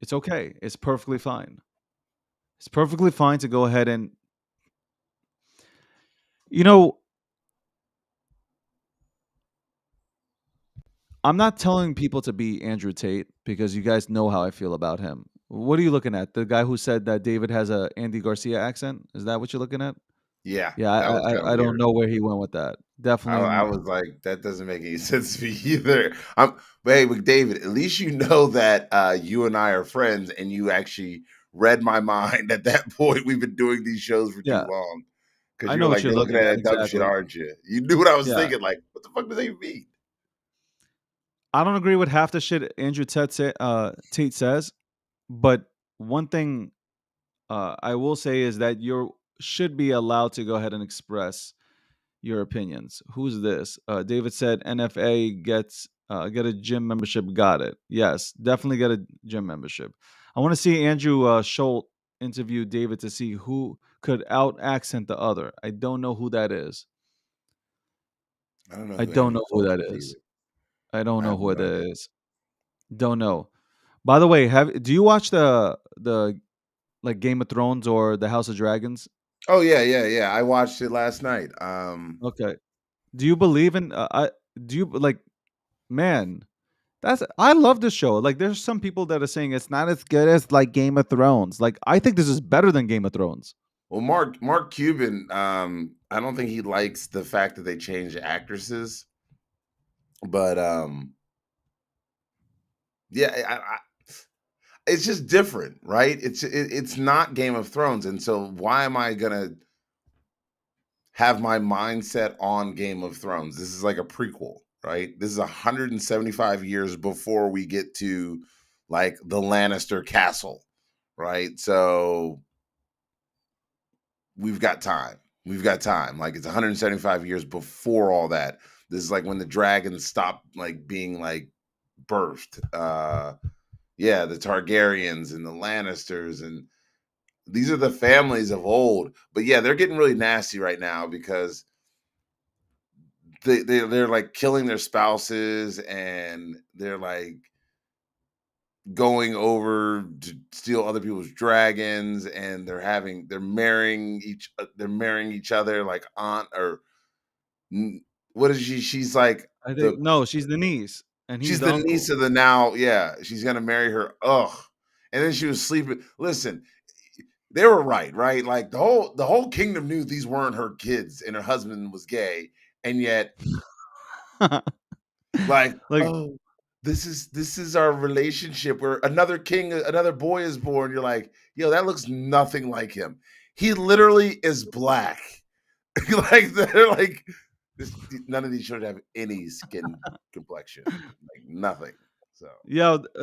It's okay. It's perfectly fine. It's perfectly fine to go ahead and you know, I'm not telling people to be Andrew Tate because you guys know how I feel about him. What are you looking at? The guy who said that David has a Andy Garcia accent? Is that what you're looking at? Yeah, Yeah, that was kind of I don't weird. know where he went with that. I, Definitely, I was like, that doesn't make any sense to me either. But hey, with David, at least you know that you and I are friends, and you actually read my mind at that point. We've been doing these shows for too yeah. long because I you were know what like, you're you're looking looking at at that dumb shit, exactly. aren't you? You knew what I was Yeah, thinking. Like, what the fuck does that even mean? I don't agree with half the shit Andrew Tate says, but one thing I will say is that you should be allowed to go ahead and express your opinions. Who's this? David said NFA get a gym membership. Got it. Yes, definitely get a gym membership. I want to see Andrew Schultz interview David to see who could out accent the other. I don't know who that is. I don't know I who don't Andrew know who Schultz that is is. either. I don't I know have who no that idea. is. Don't know. By the way, have do you watch the like Game of Thrones or the House of Dragons? Oh yeah. I watched it last night. Okay. Do you believe in I do you like man, that's I love this show. Like there's some people that are saying it's not as good as like Game of Thrones. Like I think this is better than Game of Thrones. Well, Mark Cuban, I don't think he likes the fact that they changed actresses, but yeah, it's just different, right? It's not Game of Thrones, and so why am I gonna have my mindset on Game of Thrones? This is like a prequel, right? This is 175 years before we get to like the Lannister castle, right? So we've got time. We've got time. Like it's 175 years before all that. This is like when the dragons stopped like being like birthed. Yeah, the Targaryens and the Lannisters, and these are the families of old. But yeah, they're getting really nasty right now because they're like killing their spouses, and they're like going over to steal other people's dragons, and they're marrying each other like aunt or what is she? She's like I think the no, she's the niece and he's she's the the niece uncle. of the now. Yeah, she's gonna marry her. Ugh. And then she was sleeping. Listen, they were right, right? Like the whole kingdom knew these weren't her kids, and her husband was gay, and yet like, Like oh, this is our relationship where another king, another boy is born. You're like, yo, that looks nothing like him. He literally is black. Like they're like this, none of these children have any skin complexion, like nothing. So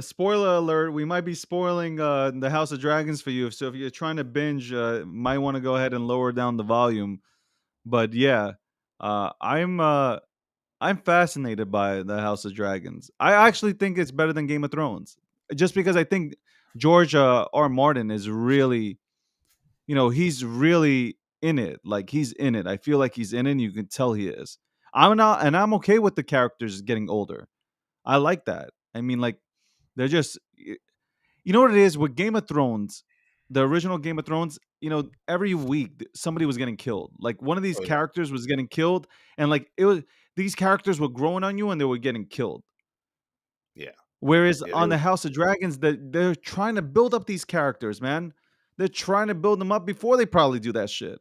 spoiler alert, we might be spoiling the House of Dragons for you. So if you're trying to binge, might want to go ahead and lower down the volume. But yeah, uh, I'm uh, I'm fascinated by the House of Dragons. I actually think it's better than Game of Thrones, just because I think George R. Martin is really, he's really in it. Like he's in it. I feel like he's in it. And you can tell he is. I'm not, and I'm okay with the characters getting older. I like that. I mean, like they're just, you know what it is with Game of Thrones. the original Game of Thrones, every week somebody was getting killed. Like one of these Oh yeah, characters was getting killed, and like it was these characters were growing on you and they were getting killed. yeah, Whereas yeah. on the House of Dragons, they're trying to build up these characters, man. They're trying to build them up before they probably do that shit.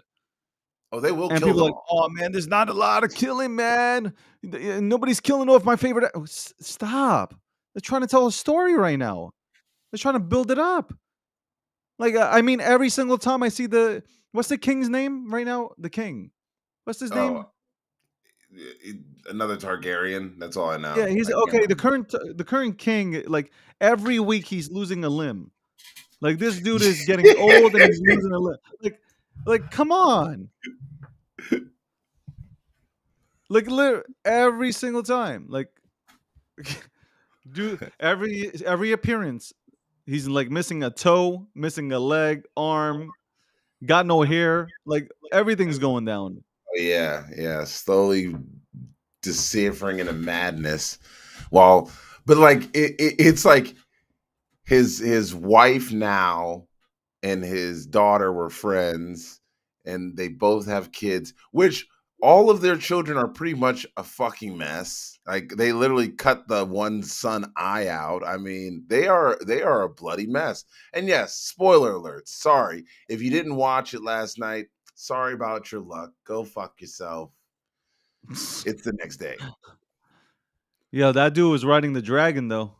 Oh, they will And kill people are them like, all. "Oh man, there's not a lot of killing, man. Nobody's killing off my favorite." Stop. They're trying to tell a story right now. They're trying to build it up. Like I mean, every single time I see what's the king's name right now? The king. What's his Oh, name? another Targaryen. That's all I Yeah, know. he's I can't okay. The remember. current king. Like every week he's losing a limb. Like this dude is getting old and he's losing a limb. Like come on. Like every single time. Like dude, every appearance, he's like missing a toe, missing a leg, arm, got no hair. Like everything's going down. Oh, yeah, yeah. Slowly deciphering into madness. While, but like it's like his wife now and his daughter were friends, and they both have kids, which all of their children are pretty much a fucking mess. Like they literally cut the one son eye out. I mean, they are a bloody mess. And yes, spoiler alert. Sorry if you didn't watch it last night. Sorry about your luck. Go fuck yourself. It's the next day. Yo, that dude was riding the dragon though.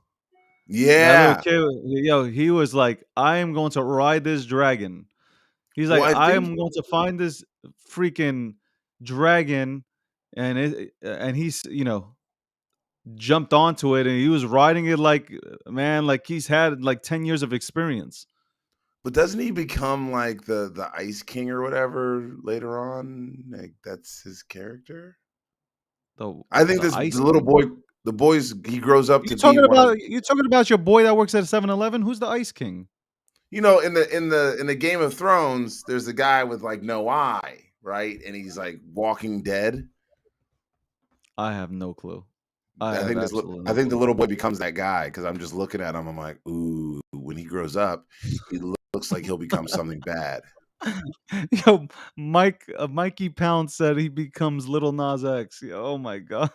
That little Yeah. kid, yo, he was like, "I am going to ride this dragon." He's Well, like, I "I think, am going to find this freaking dragon," and he's jumped onto it and he was riding it like man, like he's had like 10 years of experience. but doesn't he become like the Ice King or whatever later on? Like that's his character. The I think the this Ice the little King. boy, the boys, he grows up to You be talking one of, about your boy that works at 7-Eleven? Who's the Ice King? in the Game of Thrones. There's a guy with like no eye, right? And he's like Walking Dead. I have no clue. I I have think absolutely I no think the clue. little boy becomes that guy because I'm just looking at him. I'm like, ooh, when he grows up, he looks like he'll become something bad. Yo, Mikey Pound said he becomes Little Nas X. Oh my god.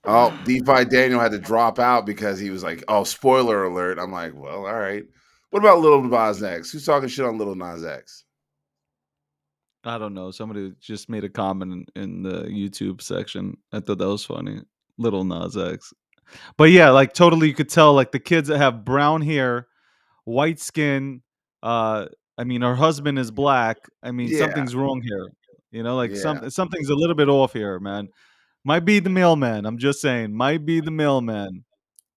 Oh, DeFi Daniel had to drop out because he was like, "Oh, spoiler alert!" I'm like, "Well, all right." What about Little Nas X? Who's talking shit on Little Nas X? I don't know. Somebody just made a comment in the YouTube section. I thought that was funny. Little Nas X. But yeah, like totally you could tell like the kids that have brown hair, white skin, uh I mean her husband is black. I mean Yeah, something's wrong here. Like yeah. something's a little bit off here, man. Might be the mailman. I'm just saying, might be the mailman.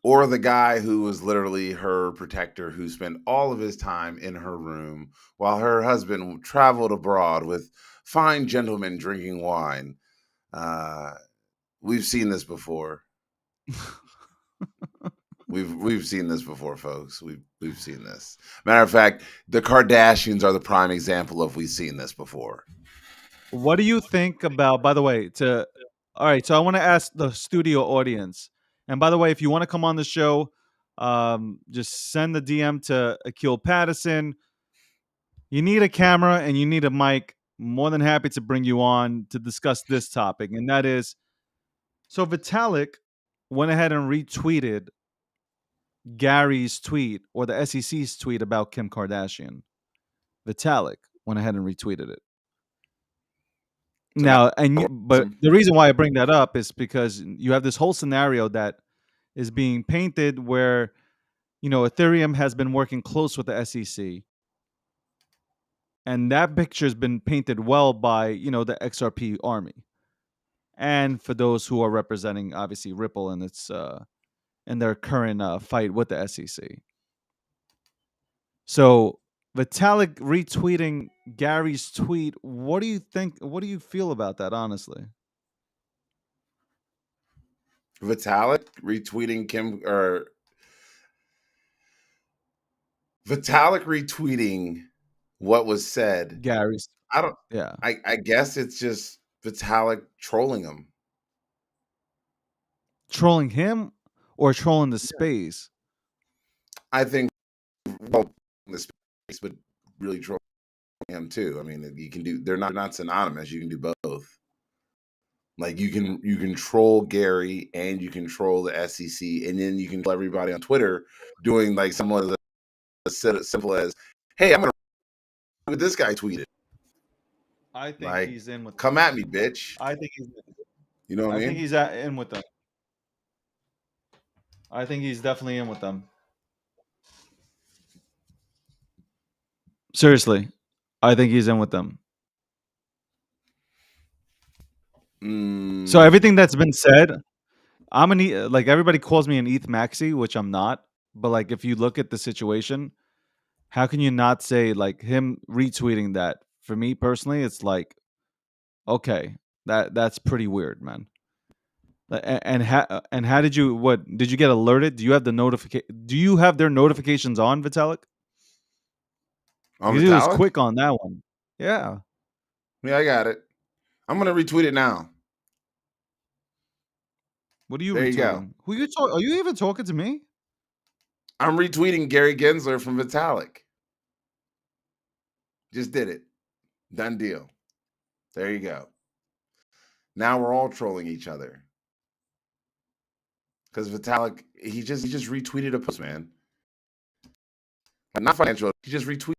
Or the guy who was literally her protector, who spent all of his time in her room while her husband traveled abroad with fine gentlemen drinking wine. Uh, we've seen this before. We've seen this before, folks. We've seen this. Matter of fact, the Kardashians are the prime example of we've seen this before. What do you think about, by the way, to all right, so I want to ask the studio audience. And by the way, if you want to come on the show, just send the DM to Akil Patterson. You need a camera and you need a mic. More than happy to bring you on to discuss this topic. And that is so Vitalik went ahead and retweeted Gary's tweet or the SEC's tweet about Kim Kardashian. Vitalik went ahead and retweeted it. So now, Now, but the reason why I bring that up is because you have this whole scenario that is being painted where, Ethereum has been working close with the SEC, and that picture has been painted well by, the XRP army. And for those who are representing obviously Ripple in its in their current fight with the SEC. So Vitalik retweeting Gary's tweet, what do you think? What do you feel about that, honestly? Vitalik retweeting Kim, or Vitalik retweeting what was said. Gary's, I don't. yeah. I guess it's just Vitalik trolling him. Trolling him or trolling the space? I think well, in the space, but really trolling him too. I mean, you can do. They're not synonymous. You can do both. Like you can troll Gary and you can troll the SEC, and then you can troll everybody on Twitter doing like somewhat as simple as, "Hey, I'm gonna what this guy tweeted." I think Like, he's in with them. come at me, bitch. I think he's. You know what I I think mean? he's in with them. I think he's definitely in with them. Seriously, I think he's in with them. So Mm, everything that's been said, like everybody calls me an ETH maxi, which I'm not. But like if you look at the situation, how can you not say like him retweeting that? For me personally, it's like okay, that's pretty weird, man. And how did you what did you get alerted? Do you have the notification? Do you have their notifications on, Vitalik? on Because he was Vitalik? quick on that one. Yeah. Yeah, I got it. I'm gonna retweet it now. What are you There you go. retweeting? Who you talk? Are you even talking to me? I'm retweeting Gary Gensler from Vitalik. Just did it. Done deal. There you go. Now we're all trolling each other because Vitalik he just retweeted a post, man. Not financial. He just retweeted.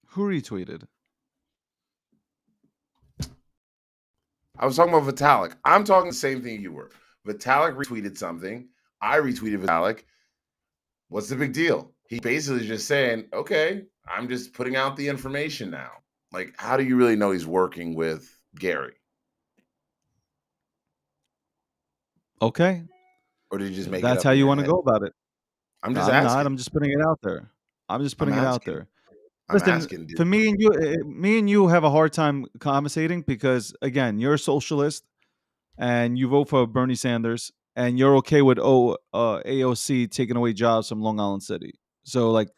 Who retweeted? I was talking about Vitalik. I'm talking the same thing you were. Vitalik retweeted something. I retweeted Vitalik. What's the big deal? He basically is just saying, okay, I'm just putting out the information now. Like, how do you really know he's working with Gary? Okay, Or did you just if make it that's up how in you your want to head? go about it. I'm just I'm not. asking. I'm just putting it out there. I'm just I'm putting it out asking. there. I'm Listen, asking, dude. for me and you have a hard time conversating because again, you're a socialist and you vote for Bernie Sanders and you're okay with AOC taking away jobs from Long Island City. So like,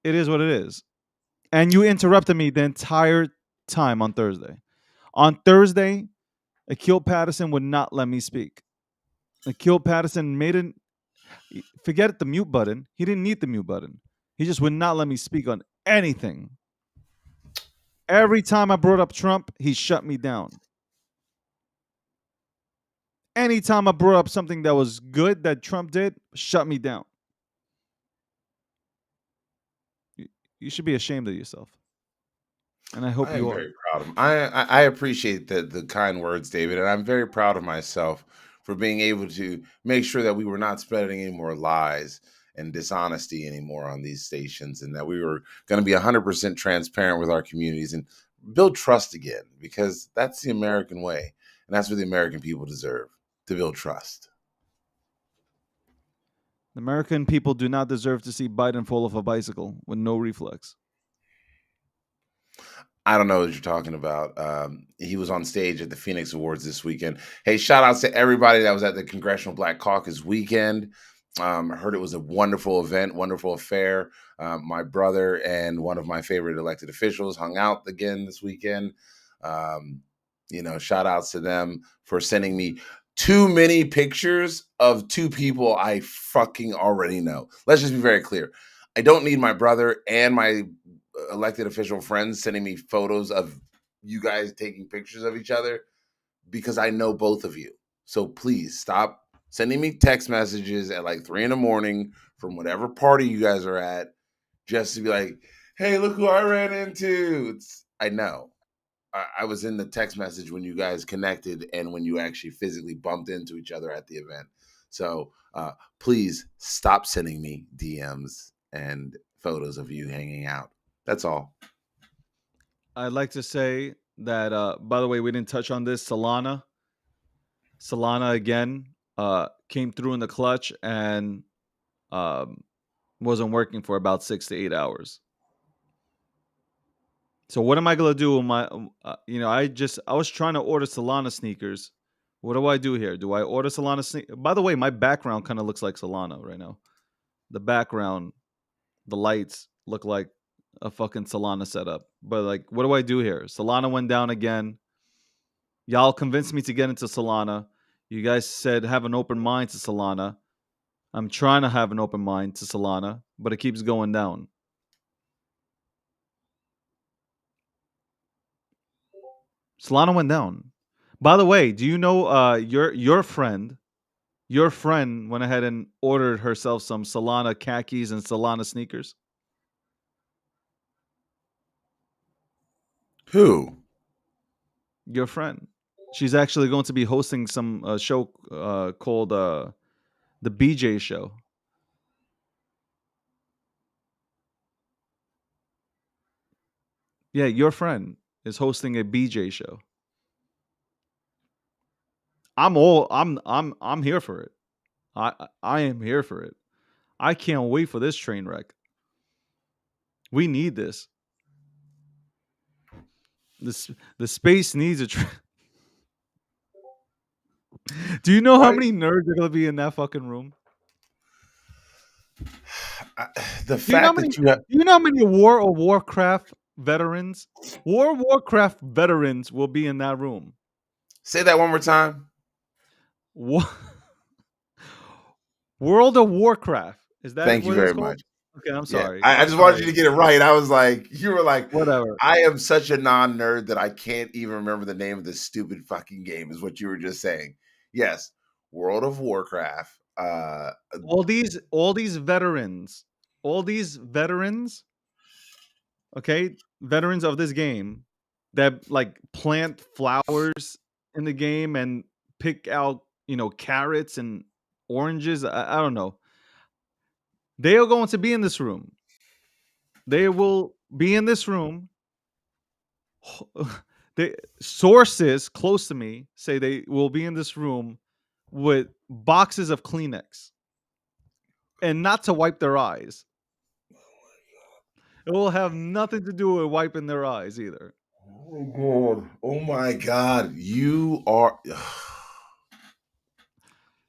it is what it is. And you interrupted me the entire time on Thursday. On Thursday, Akil Patterson would not let me speak. Akil Patterson made an forget the mute button. He didn't need the mute button. He just would not let me speak on anything. Every time I brought up Trump, he shut me down. Anytime I brought up something that was good that Trump did, shut me down. You should be ashamed of yourself. And I hope I am you are. very proud of him. I appreciate the kind words, David, and I'm very proud of myself for being able to make sure that we were not spreading any more lies and dishonesty anymore on these stations, and that we were going to be 100% transparent with our communities and build trust again, because that's the American way, and that's what the American people deserve, to build trust. The American people do not deserve to see Biden fall off a bicycle with no reflex. I don't know what you're talking about. He was on stage at the Phoenix Awards this weekend. Hey, shout outs to everybody that was at the Congressional Black Caucus weekend. I heard it was a wonderful event, wonderful affair. My brother and one of my favorite elected officials hung out again this weekend. Um, shout outs to them for sending me too many pictures of two people I fucking already know. Let's just be very clear. I don't need my brother and my elected official friends sending me photos of you guys taking pictures of each other, because I know both of you. So please stop sending me text messages at like 3 a.m. from whatever party you guys are at, just to be like, hey, look who I ran into. I know. I was in the text message when you guys connected and when you actually physically bumped into each other at the event. So please stop sending me DMs and photos of you hanging out. That's all. I'd like to say that, by the way, we didn't touch on this. Solana again came through in the clutch and um, wasn't working for about 6 to 8 hours. So what am I gonna do with my? I was trying to order Solana sneakers. What do I do here? Do I order Solana sneakers? By the way, my background kind of looks like Solana right now. The background, the lights look like a fucking Solana setup. But like, what do I do here? Solana went down again. Y'all convinced me to get into Solana. You guys said have an open mind to Solana. I'm trying to have an open mind to Solana, but it keeps going down. Solana went down. By the way, do you know your friend went ahead and ordered herself some Solana khakis and Solana sneakers? Who? Your friend. She's actually going to be hosting some show called the BJ Show. Yeah, your friend is hosting a BJ show. I'm here for it. I am here for it. I can't wait for this train wreck. We need this. This the space needs a train. Do you know how Why? many nerds are gonna be in that fucking room? I, the Do you know how fact many? that you have. Do you know how many War of Warcraft veterans? War of Warcraft veterans will be in that room. Say that one more time. Wa- World of Warcraft. Is that Thank you what it's very called? much. Okay, I'm Yeah, sorry. I I'm just wanted sorry. you to get it right. I was like, you were like, Whatever. I am such a non-nerd that I can't even remember the name of this stupid fucking game, is what you were just saying. Yes, World of Warcraft. All these veterans, okay, veterans of this game that like plant flowers in the game and pick out, carrots and oranges. I don't know. They are going to be in this room. They will be in this room. The sources close to me say they will be in this room with boxes of Kleenex and not to wipe their eyes. It will have nothing to do with wiping their eyes either. Oh god! Oh my god! You are.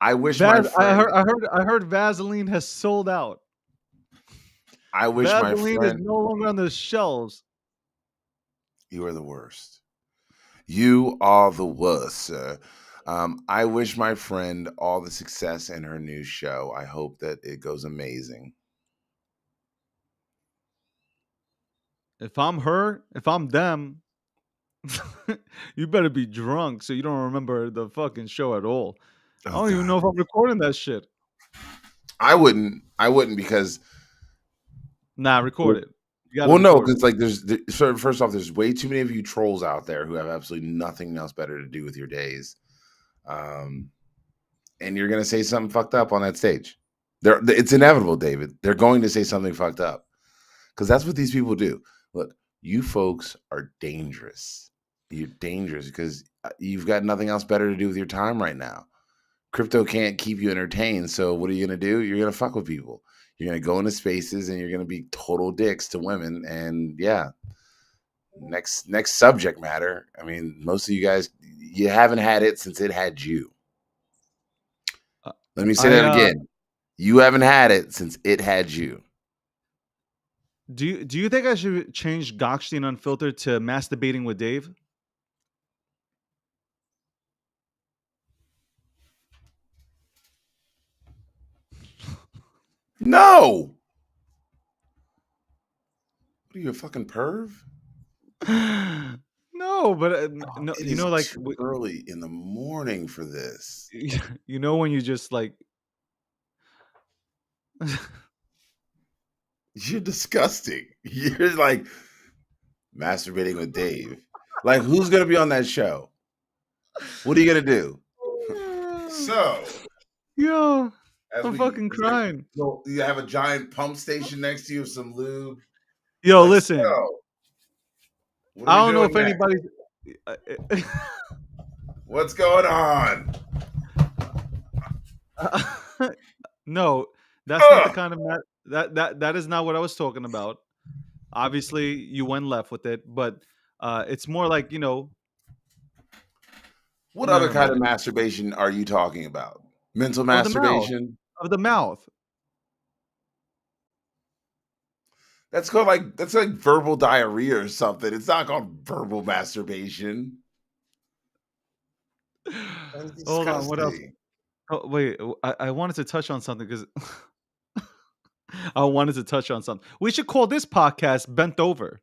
I wish my friend. I heard Vaseline has sold out. I wish my Vaseline is friend. no longer on the shelves. You are the worst. You are the worst, sir. I wish my friend all the success in her new show. I hope that it goes amazing. If I'm her, if I'm them, you better be drunk so you don't remember the fucking show at all. I Oh don't even god. know if I'm recording that shit. I wouldn't. I wouldn't because. Nah, record it. You gotta Well, no, record it. because like so first off, there's way too many of you trolls out there who have absolutely nothing else better to do with your days, um, and you're gonna say something fucked up on that stage. It's inevitable, David. They're going to say something fucked up because that's what these people do. Look, you folks are dangerous. You're dangerous because you've got nothing else better to do with your time right now. Crypto can't keep you entertained, so what are you gonna do? You're gonna fuck with people. You're gonna go into spaces and you're gonna be total dicks to women. And yeah, next subject matter. I mean, most of you guys, you haven't had it since it had you. Uh, Let me say I that again. You haven't had it since it had you. do you think I should change Gokhshtein Unfiltered to masturbating with Dave? No. What are you, a fucking perv? No, but Oh, no, it is like too early in the morning for this. when you just like You're disgusting. You're like masturbating with Dave. Like, who's gonna be on that show? What are you gonna do? So, yeah, as I'm we fucking is there, crying. you have a giant pump station next to you with some lube. Yo, Let's listen, go. What are I we don't know doing if next? anybody. What's going on? No, that's not the Ugh. kind of that is not what I was talking about. Obviously, you went left with it, but it's more like What other never kind of mind. masturbation are you talking about? Mental Of the mouth, masturbation? of the mouth. That's like verbal diarrhea or something. It's not called verbal masturbation. That's Hold on. What else? disgusting. Oh, wait. I wanted to touch on something because I wanted to touch on something. We should call this podcast "Bent Over."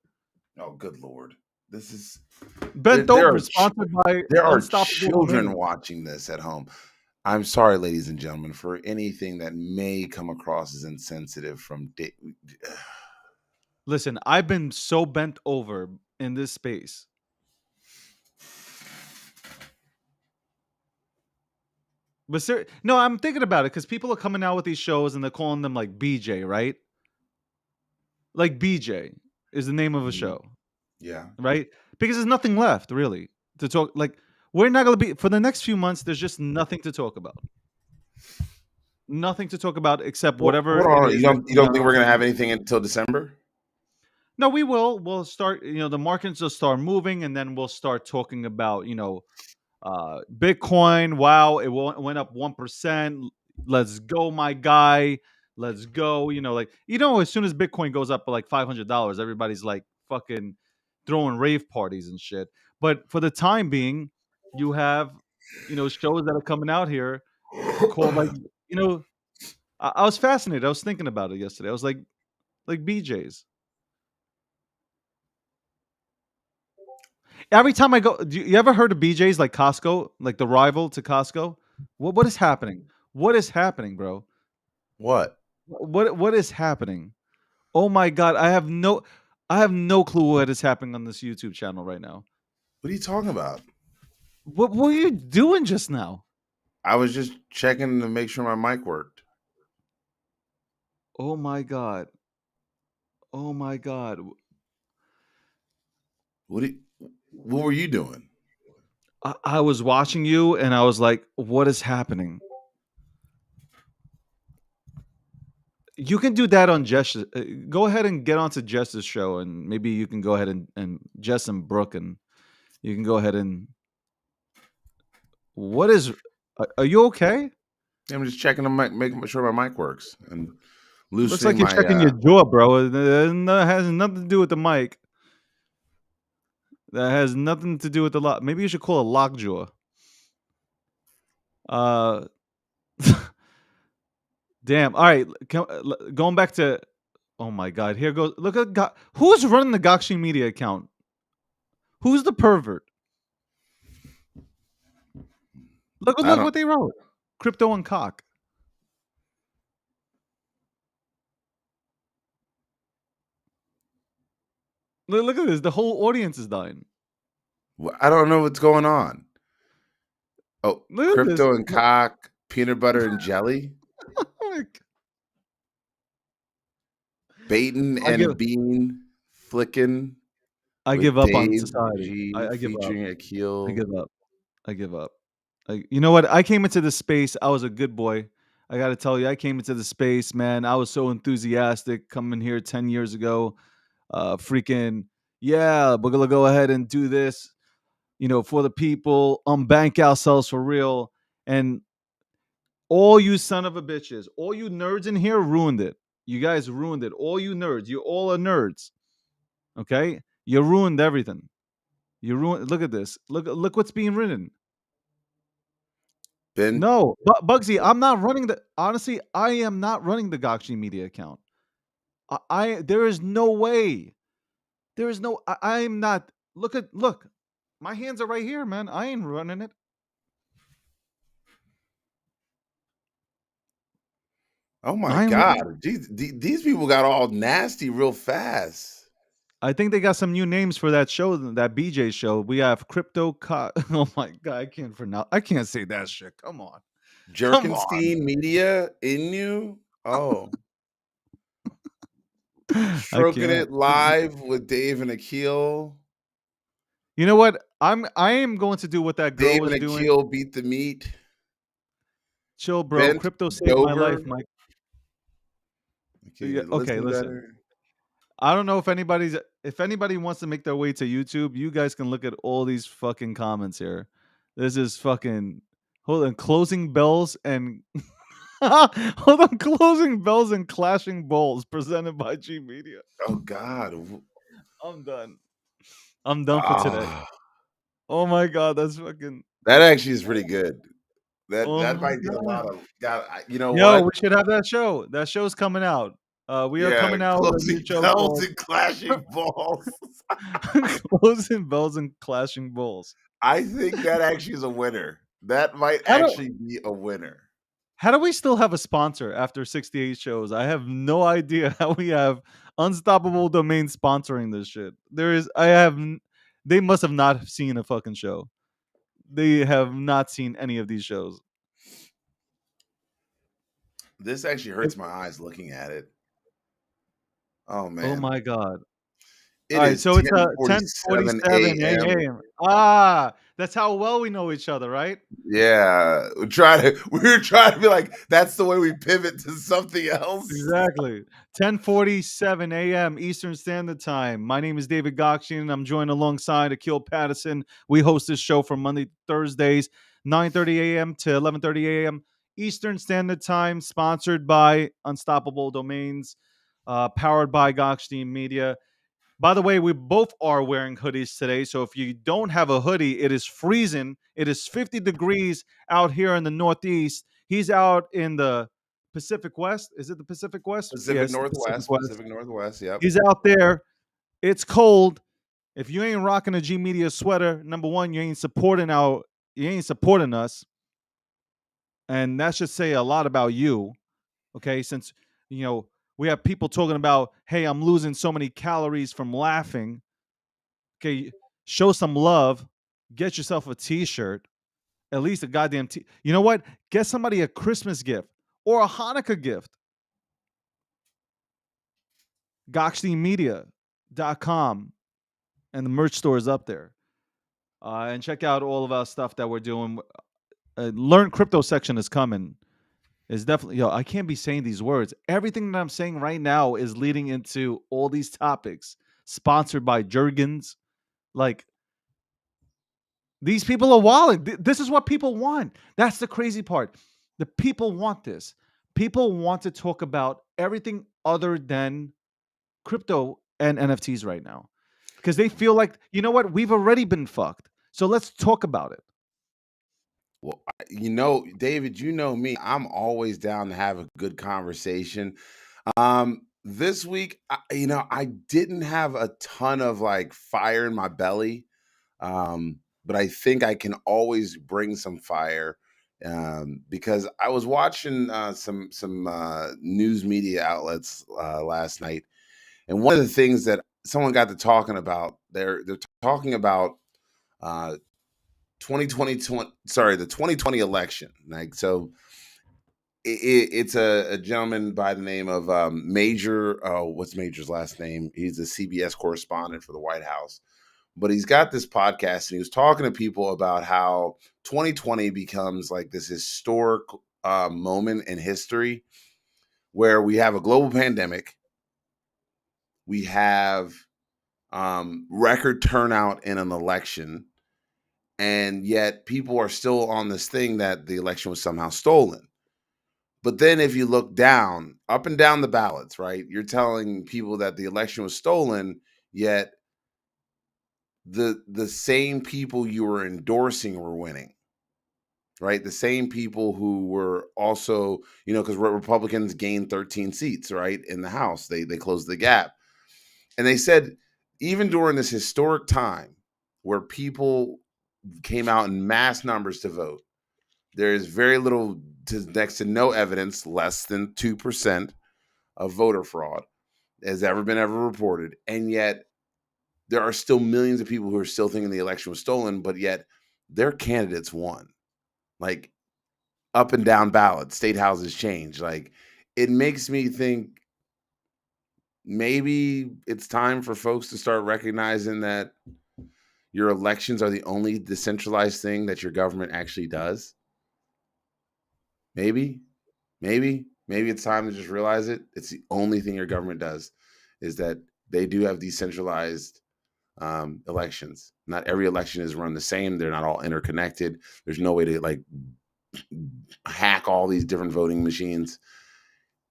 Oh, good lord! This is there. Bent Over, sponsored by There are Unstoppable children Domain. watching this at home. I'm sorry, ladies and gentlemen, for anything that may come across as insensitive from. Listen, I've been so bent over in this space. But no, I'm thinking about it because people are coming out with these shows and they're calling them like BJ, right? Like BJ is the name of a Mhm. show, Yeah. right? Because there's nothing left really to talk. Like we're not gonna be for the next few months. There's just nothing to talk about. Nothing to talk about except Well, whatever hold it on. is that's You coming don't out think on we're gonna have TV. anything until December? No, we will. We'll start. The markets will start moving, and then we'll start talking about Bitcoin. Wow, went up 1%. Let's go, my guy. Let's go. As soon as Bitcoin goes up like $500, everybody's like fucking throwing rave parties and shit. But for the time being, you have shows that are coming out here called like you know. I was fascinated. I was thinking about it yesterday. I was like BJ's. Every time I go, you ever heard of BJ's like Costco, like the rival to Costco? What is happening? What is happening, bro? What? What is happening? Oh my god, I have no clue what is happening on this YouTube channel right now. What are you talking about? What were you doing just now? I was just checking to make sure my mic worked. Oh my god. Oh my god. What? What were you doing? I was watching you and I was like, what is happening? You can do that on Jess. Go ahead and get onto Jess's show, and maybe you can go ahead and Jess and Brooke, and you can go ahead and. What is? Are you okay? I'm just checking to making sure my mic works and Looks like loosening you're my. checking your jaw, bro. That has nothing to do with the mic. That has nothing to do with the lock. Maybe you should call it lockjaw. Uh, damn. All right, going back to. Oh my God! Here goes. Look at who's running the Gokhshtein Media account. Who's the pervert? I Look don't. what they wrote. Crypto and cock. Look at this. The whole audience is dying. I don't know what's going on. Oh, Look at this. crypto and cock, peanut butter and jelly, Like, baiting I give and bean, flicking I with give up on Dave society. G I give up. featuring I Akil. give up. I give up. You know what? I came into this space. I was a good boy. I got to tell you, I came into the space, man. I was so enthusiastic coming here 10 years ago. Freaking, yeah, we're going to go ahead and do this, for the people, unbank ourselves for real. And all you son of a bitches, all you nerds in here ruined it. You guys ruined it. All you nerds, you all are nerds. Okay? You ruined everything. You ruined. Look at this. Look what's being written. Ben, No, but Bugsy, I'm not running the. Honestly, I am not running the Gokhshtein Media account. There is no way. There is no. I am not. Look. My hands are right here, man. I ain't running it. oh my I ain't running it. God, these people got all nasty real fast. I think they got some new names for that show, that BJ show. We have Crypto. Oh my god, I can't pronounce. I can't say that shit. Come on, come on. Jerkenstein Media in you. Oh, I stroking can't. it live with Dave and Akil. You know what? I am going to do what that girl Dave and was doing. Akil beat the meat. Chill, bro. Bent Crypto saved my life, Dover. Mike. Okay, Okay, listen listen. better. I don't know if anybody wants to make their way to YouTube, you guys can look at all these fucking comments here. This is fucking hold on, closing bells and hold on, closing bells and clashing balls presented by G Media. Oh God. I'm done. I'm done for today. Ah, Oh my god, that's fucking That actually is pretty good. Oh That my might get a lot god. of you know Yo, what? we should have that show. That show's coming out. We are Yeah, coming out with a new closing show bells called and clashing balls. Closing Bells and Clashing Bulls. I think that actually is a winner. That might How do actually be a winner. how do we still have a sponsor after 68 shows? I have no idea how we have Unstoppable Domain sponsoring this shit. They must have not seen a fucking show. They have not seen any of these shows. This actually If- hurts my eyes looking at it. Oh oh man. my god. All It right, is so it's 10:47 10:47 a.m. a.m. Ah, that's how well we know each other, right? Yeah. We're trying to be like, that's the way we pivot to something else. Exactly. 10:47 a.m. Eastern Standard Time. My name is David Gokhshtein, and I'm joined alongside Akil Patterson. We host this show from Monday to Thursdays, 9:30 a.m. to 11:30 a.m. Eastern Standard Time, sponsored by Unstoppable Domains, powered by Gokhshtein Media. By the way, we both are wearing hoodies today. So if you don't have a hoodie, it is freezing. It is 50 degrees out here in the Northeast. He's out in the Pacific West. Is it the Pacific West? Yes, the Pacific West. Pacific Northwest, yep. He's out there. It's cold. If you ain't rocking a G Media sweater, number one, you ain't supporting us. And that should say a lot about you. Okay. Since you know, we have people talking about, hey, I'm losing so many calories from laughing. Okay, show some love. Get yourself a T-shirt, at least a goddamn T. You know what? Get somebody a Christmas gift or a Hanukkah gift. GokhsteinMedia.com and the merch store is up there. And check out all of our stuff that we're doing. Learn crypto section is coming. Is definitely I can't be saying these words. Everything that I'm saying right now is leading into all these topics. Sponsored by Jergens. Like these people are walling. This is what people want. That's the crazy part. The people want this. People want to talk about everything other than crypto and NFTs right now because they feel like, you know what? We've already been fucked. So let's talk about it. Well, you know, David, you know me. I'm always down to have a good conversation. This week, I didn't have a ton of like fire in my belly, but I think I can always bring some fire because I was watching some news media outlets last night, and one of the things that someone got to talking about, they're talking about uh, 2020, the 2020 election. Like, so it's a gentleman by the name of Major. What's Major's last name? He's a CBS correspondent for the White House. But he's got this podcast and he was talking to people about how 2020 becomes like this historic moment in history where we have a global pandemic. We have record turnout in an election. And yet people are still on this thing that the election was somehow stolen. But then if you look down, up and down the ballots, right, you're telling people that the election was stolen, yet the same people you were endorsing were winning, right? The same people who were also, because Republicans gained 13 seats, right, in the House. They closed the gap. And they said, even during this historic time where people came out in mass numbers to vote, there is very little to next to no evidence, less than 2% of voter fraud has ever reported. And yet there are still millions of people who are still thinking the election was stolen, but yet their candidates won. Like up and down ballots, state houses change. Like it makes me think maybe it's time for folks to start recognizing that your elections are the only decentralized thing that your government actually does. Maybe, maybe it's time to just realize it. It's the only thing your government does is that they do have decentralized elections. Not every election is run the same. They're not all interconnected. There's no way to like hack all these different voting machines.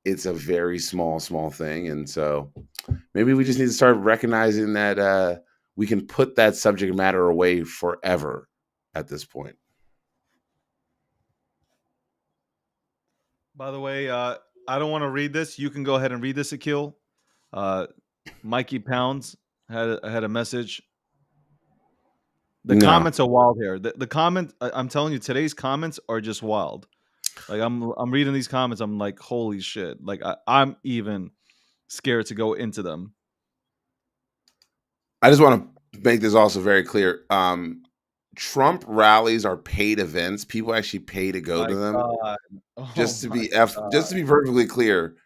It's a very small thing. And so maybe we just need to start recognizing that we can put that subject matter away forever at this point. By the way, I don't want to read this. You can go ahead and read this, Akil. Uh, Mikey Pounds had a message. The No, comments are wild here. The comment I'm telling you, today's comments are just wild. Like I'm reading these comments, I'm like, holy shit! Like I'm even scared to go into them. I just want to make this also very clear. Trump rallies are paid events. People actually pay to go My to them. God. Oh my Just God. to be perfectly clear,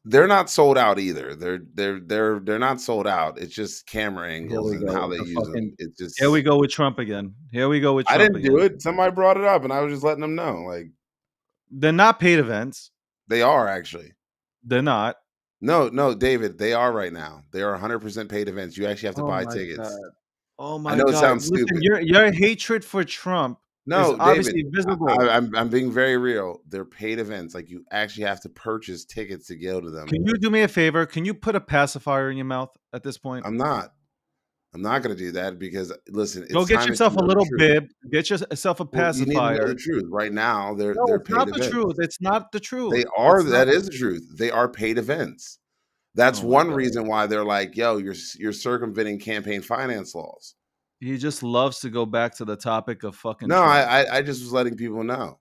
they're not sold out either. They're not sold out. It's just camera Here angles we and go. how they The use them. fucking It Here we just go with Trump again. Here we go with I Trump didn't do again. it. Somebody brought it up, and I was just letting them know. Like They're not paid events. they are actually. They're not. No, no, David, they are right now. They are 100% paid events. You actually have to Oh buy my tickets. God. Oh I my know it God. sounds Listen, stupid. your hatred for Trump is No, David, obviously visible. I'm being very real. They're paid events. Like you actually have to purchase tickets to go to them. Can you do me a favor? Can you put a pacifier in your mouth at this point? I'm not. I'm not going to do that because listen, Go it's get time that yourself you a know the little truth. bib. Get yourself a Well, you need to know pacifier. the truth. Right now, No, they're it's paid not the events. truth. It's not the truth. They are. It's not. That is the truth. They are paid events. That's Oh my one God. reason why they're like, "Yo, you're circumventing campaign finance laws." He just loves to go back to the topic of fucking No, Trump. I just was letting people know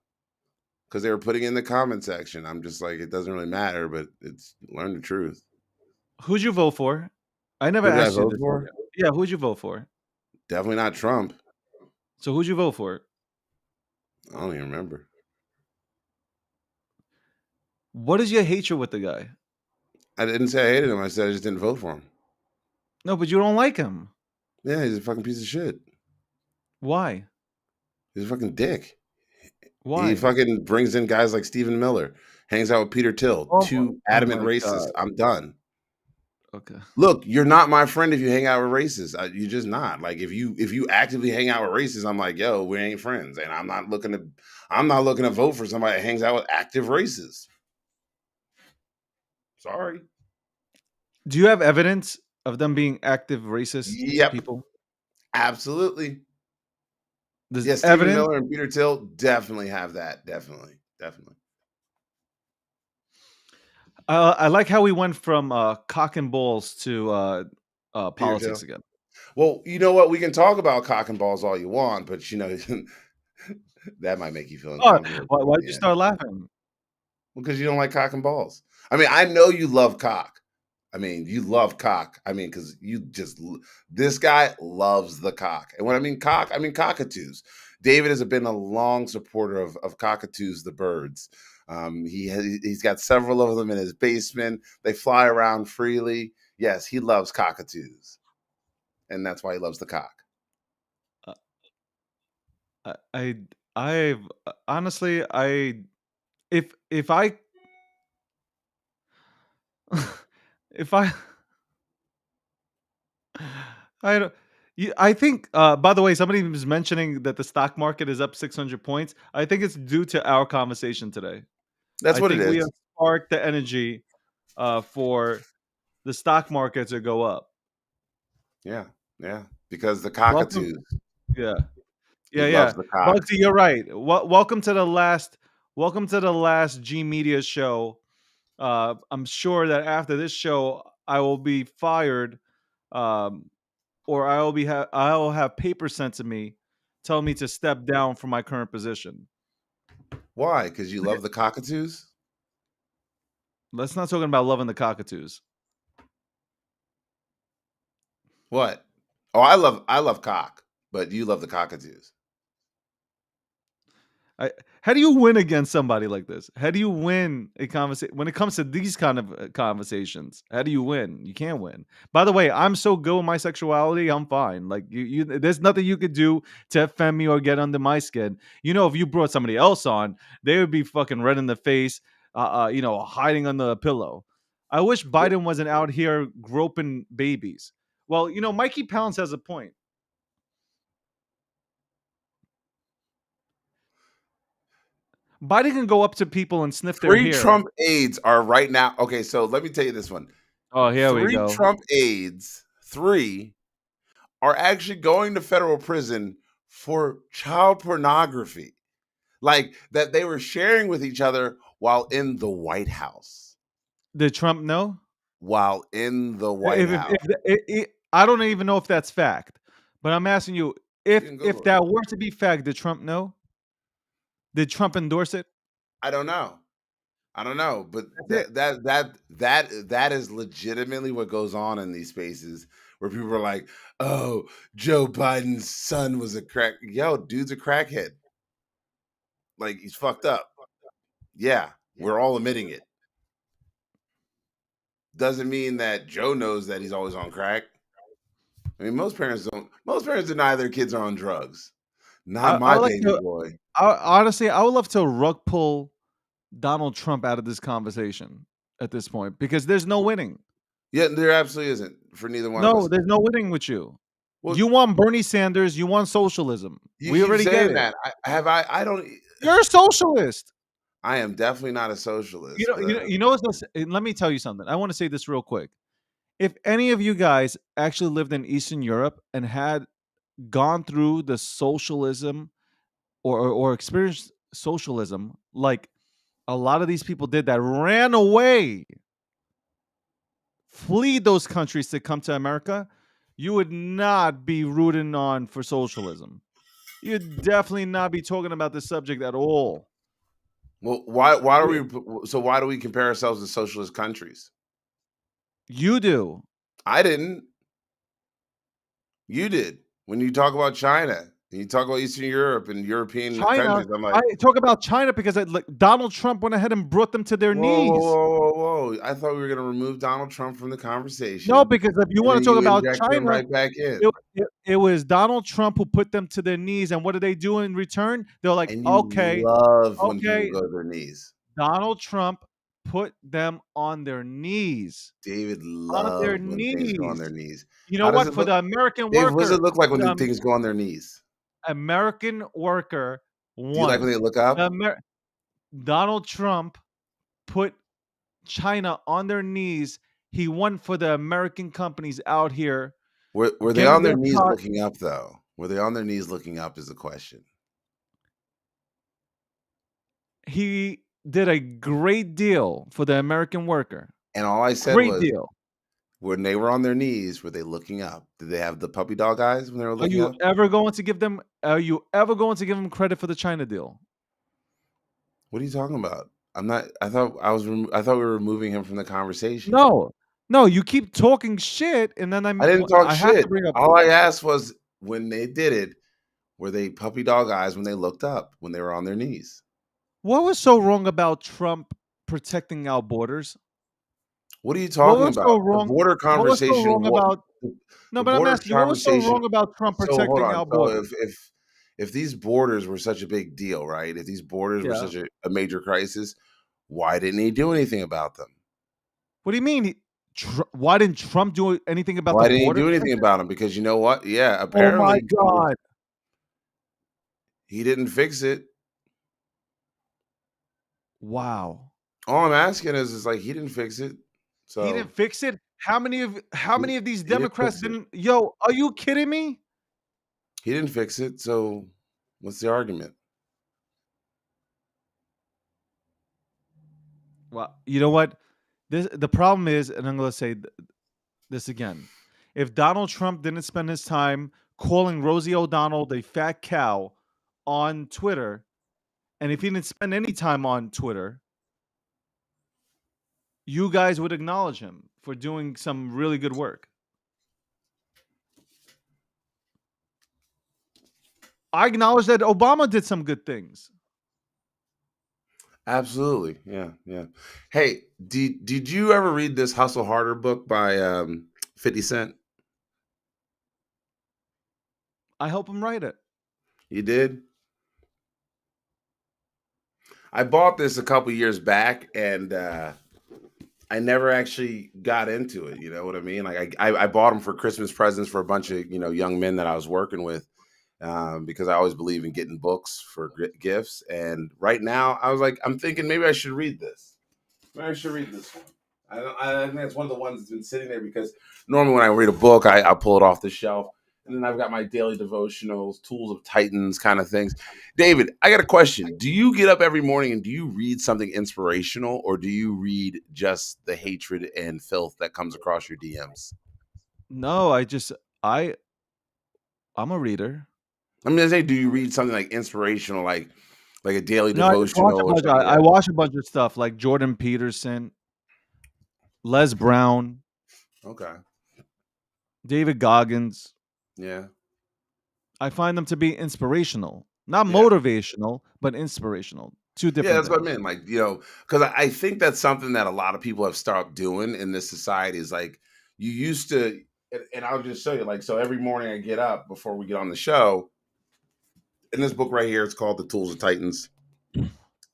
because they were putting in the comment section. I'm just like, it doesn't really matter, but it's learn the truth. Who'd you vote for? I never Who did I asked you vote this for? yet. Yeah, who'd you vote for? Definitely not Trump. So who'd you vote for? I don't even remember. What is your hatred with the guy? I didn't say I hated him. I said I just didn't vote for him. No, but you don't like him. Yeah, he's a fucking piece of shit. Why? He's a fucking dick. He Why? fucking brings in guys like Stephen Miller, hangs out with Peter Thiel, Oh, two oh adamant my racists. God. I'm done. Okay. Look, you're not my friend if you hang out with racists. You're just not. Like if you actively hang out with racists, I'm like, yo, we ain't friends, and I'm not looking to vote for somebody that hangs out with active racists. Sorry. Do you have evidence of them being active racist Yep, people? absolutely. There's Yeah, Stephen evidence. Miller and Peter Thiel definitely have that. Definitely, definitely. I like how we went from cock and balls to Peter politics Thiel. again. Well, you know what? We can talk about cock and balls all you want, but that might make you feel Oh, uncomfortable. why'd you Yeah, start laughing? because you don't like cock and balls. I mean, I know you love cock. I mean, you love cock. I mean, because this guy loves the cock. And when I mean cock, I mean cockatoos. David has been a long supporter of cockatoos, the birds. He's got several of them in his basement. They fly around freely. Yes, he loves cockatoos, and that's why he loves the cock. Uh, I I've honestly if I if I I don't. I think. By the way, somebody was mentioning that the stock market is up 600 points. I think it's due to our conversation today. That's I what it think we have is. sparked the energy for the stock market to go up. Yeah, yeah. Because the Welcome. cockatoos, Yeah, he yeah, loves yeah. the cock. Bugsy, you're right. Welcome to the last. Welcome to the last G Media show. I'm sure that after this show, I will be fired. Um, or I'll have paper sent to me telling me to step down from my current position. Why? Because you love the cockatoos. Let's not talking about loving the cockatoos. What? Oh, I love cock, but you love the cockatoos. How do you win against somebody like this? How do you win a conversation when it comes to these kind of conversations? How do you win? You can't win. By the way, I'm so good with my sexuality. I'm fine. Like there's nothing you could do to offend me or get under my skin. You know, if you brought somebody else on, they would be fucking red in the face. Hiding under a pillow. I wish Well, Biden wasn't out here groping babies. Well, Mikey Pounds has a point. Biden can go up to people and sniff their three hair. Trump aides are right now. Okay, so let me tell you this one. Oh, here we Three go. Trump aides, three are actually going to federal prison for child pornography. Like that they were sharing with each other while in the White House. Did Trump know? While in the White House. I don't even know if that's fact, but I'm asking you You can if Google it. that were to be fact, did Trump know? Did Trump endorse it? I don't know. I don't know, but That's it. that is legitimately what goes on in these spaces where people are like, "Oh, Joe Biden's son was a crack." Yo, dude's a crackhead. Like he's fucked up. Yeah, we're all admitting it. Doesn't mean that Joe knows that he's always on crack. I mean, most parents don't. Most parents deny their kids are on drugs. Not I my would like baby to. boy. Honestly, I would love to rug pull Donald Trump out of this conversation at this point because there's no winning. Yeah, there absolutely isn't for neither one of No, us. there's no winning with you. Well, You want Bernie Sanders. You want socialism. you We keep already get saying it. that. I don't. You're a socialist. I am definitely not a You socialist, know. but You know. Let me tell you something. I want to say this real quick. If any of you guys actually lived in Eastern Europe and had gone through the socialism or experienced socialism like a lot of these people did that ran away, flee those countries to come to America, you would not be rooting on for socialism. You'd definitely not be talking about this subject at all. well, why do Yeah. we? So why do we compare ourselves to socialist countries? You do. I didn't. You did. When you talk about China and you talk about Eastern Europe and European China, countries, I'm I like, talk about China because like Donald Trump went ahead and brought them to their whoa, whoa, knees. whoa, whoa, whoa! I thought we were going to remove Donald Trump from the No, conversation, because if you and want then to talk you about inject him China, right back in, it was Donald Trump who put them to their knees. And what did they do in return? They're like, and you okay, love when people okay, go to their knees. Donald Trump put them on their knees. David On their loves when things go on knees. their knees. You know How does what? it For look, the American Dave? What does it worker, look like when the the things go on their knees? American worker Do you like when won. they look The up? Donald Trump put China on their knees. He won for the American companies out here Were they getting on their their knees product. looking up though? Were they on their knees looking up is the question. He did a great deal for the American worker. And all I said Great was, deal. when they were on their knees, were they looking up? Did they have the puppy dog eyes when they were Are looking you up? ever going to give them? Are you ever going to give them credit for the China deal? What are you talking about? I'm not. I thought we were removing him from the conversation. No, no. You keep talking shit, and then I didn't talk I have to shit. bring up. All I asked was, when they did it, were they puppy dog eyes when they looked up when they were on their knees? What was so wrong about Trump protecting our borders? What are you What talking was about? so The wrong? border What was so conversation. wrong What about? the, No, the but I'm border asking you, what was so conversation? wrong about Trump So hold protecting on. our So border? if these borders were such a big deal, right? If these borders were Yeah. such a major crisis, why didn't he do anything about them? What do you mean? Why didn't Trump do anything about the Why didn't he border do anything crisis? about them? Because you know what? Yeah, Oh my apparently God! he didn't fix it. Wow. All I'm asking is like he didn't fix it. He didn't So fix it. How he, many of these he didn't Democrats fix it. didn't? Yo, are you kidding me? He didn't fix it. So what's the argument? Well, you know what? The problem is, and I'm going to say this again. If Donald Trump didn't spend his time calling Rosie O'Donnell a fat cow on Twitter, and if he didn't spend any time on Twitter, you guys would acknowledge him for doing some really good work. I acknowledge that Obama did some good things. Absolutely. Yeah. Yeah. Hey, did you ever read this Hustle Harder book by 50 Cent? I help him write it. You did? I bought this a couple years back and I never actually got into it. You know what I mean? Like I bought them for Christmas presents for a bunch of, young men that I was working with, because I always believe in getting books for gifts. And right now I was like, I'm thinking maybe I should read this. Maybe I should read this one. I think it's one of the ones that's been sitting there because normally when I read a book, I pull it off the shelf. And then I've got my daily devotionals, tools of titans kind of things. David, I got a question. Do you get up every morning and do you read something inspirational, or do you read just the hatred and filth that comes across your DMs? No, I I'm a reader. I'm gonna say, do you read something like inspirational, like a daily No, I just watch a devotional or bunch. something? I Yeah. watch a bunch of stuff like Jordan Peterson, Les Brown, Okay. David Goggins. Yeah. I find them to be inspirational, not Yeah. motivational, but inspirational. Two Yeah, different that's what I things. meant. Like, because I think that's something that a lot of people have stopped doing in this society is like you used to, and I'll just show you, like, so every morning I get up before we get on the show, in this book right here, it's called The Tools of Titans.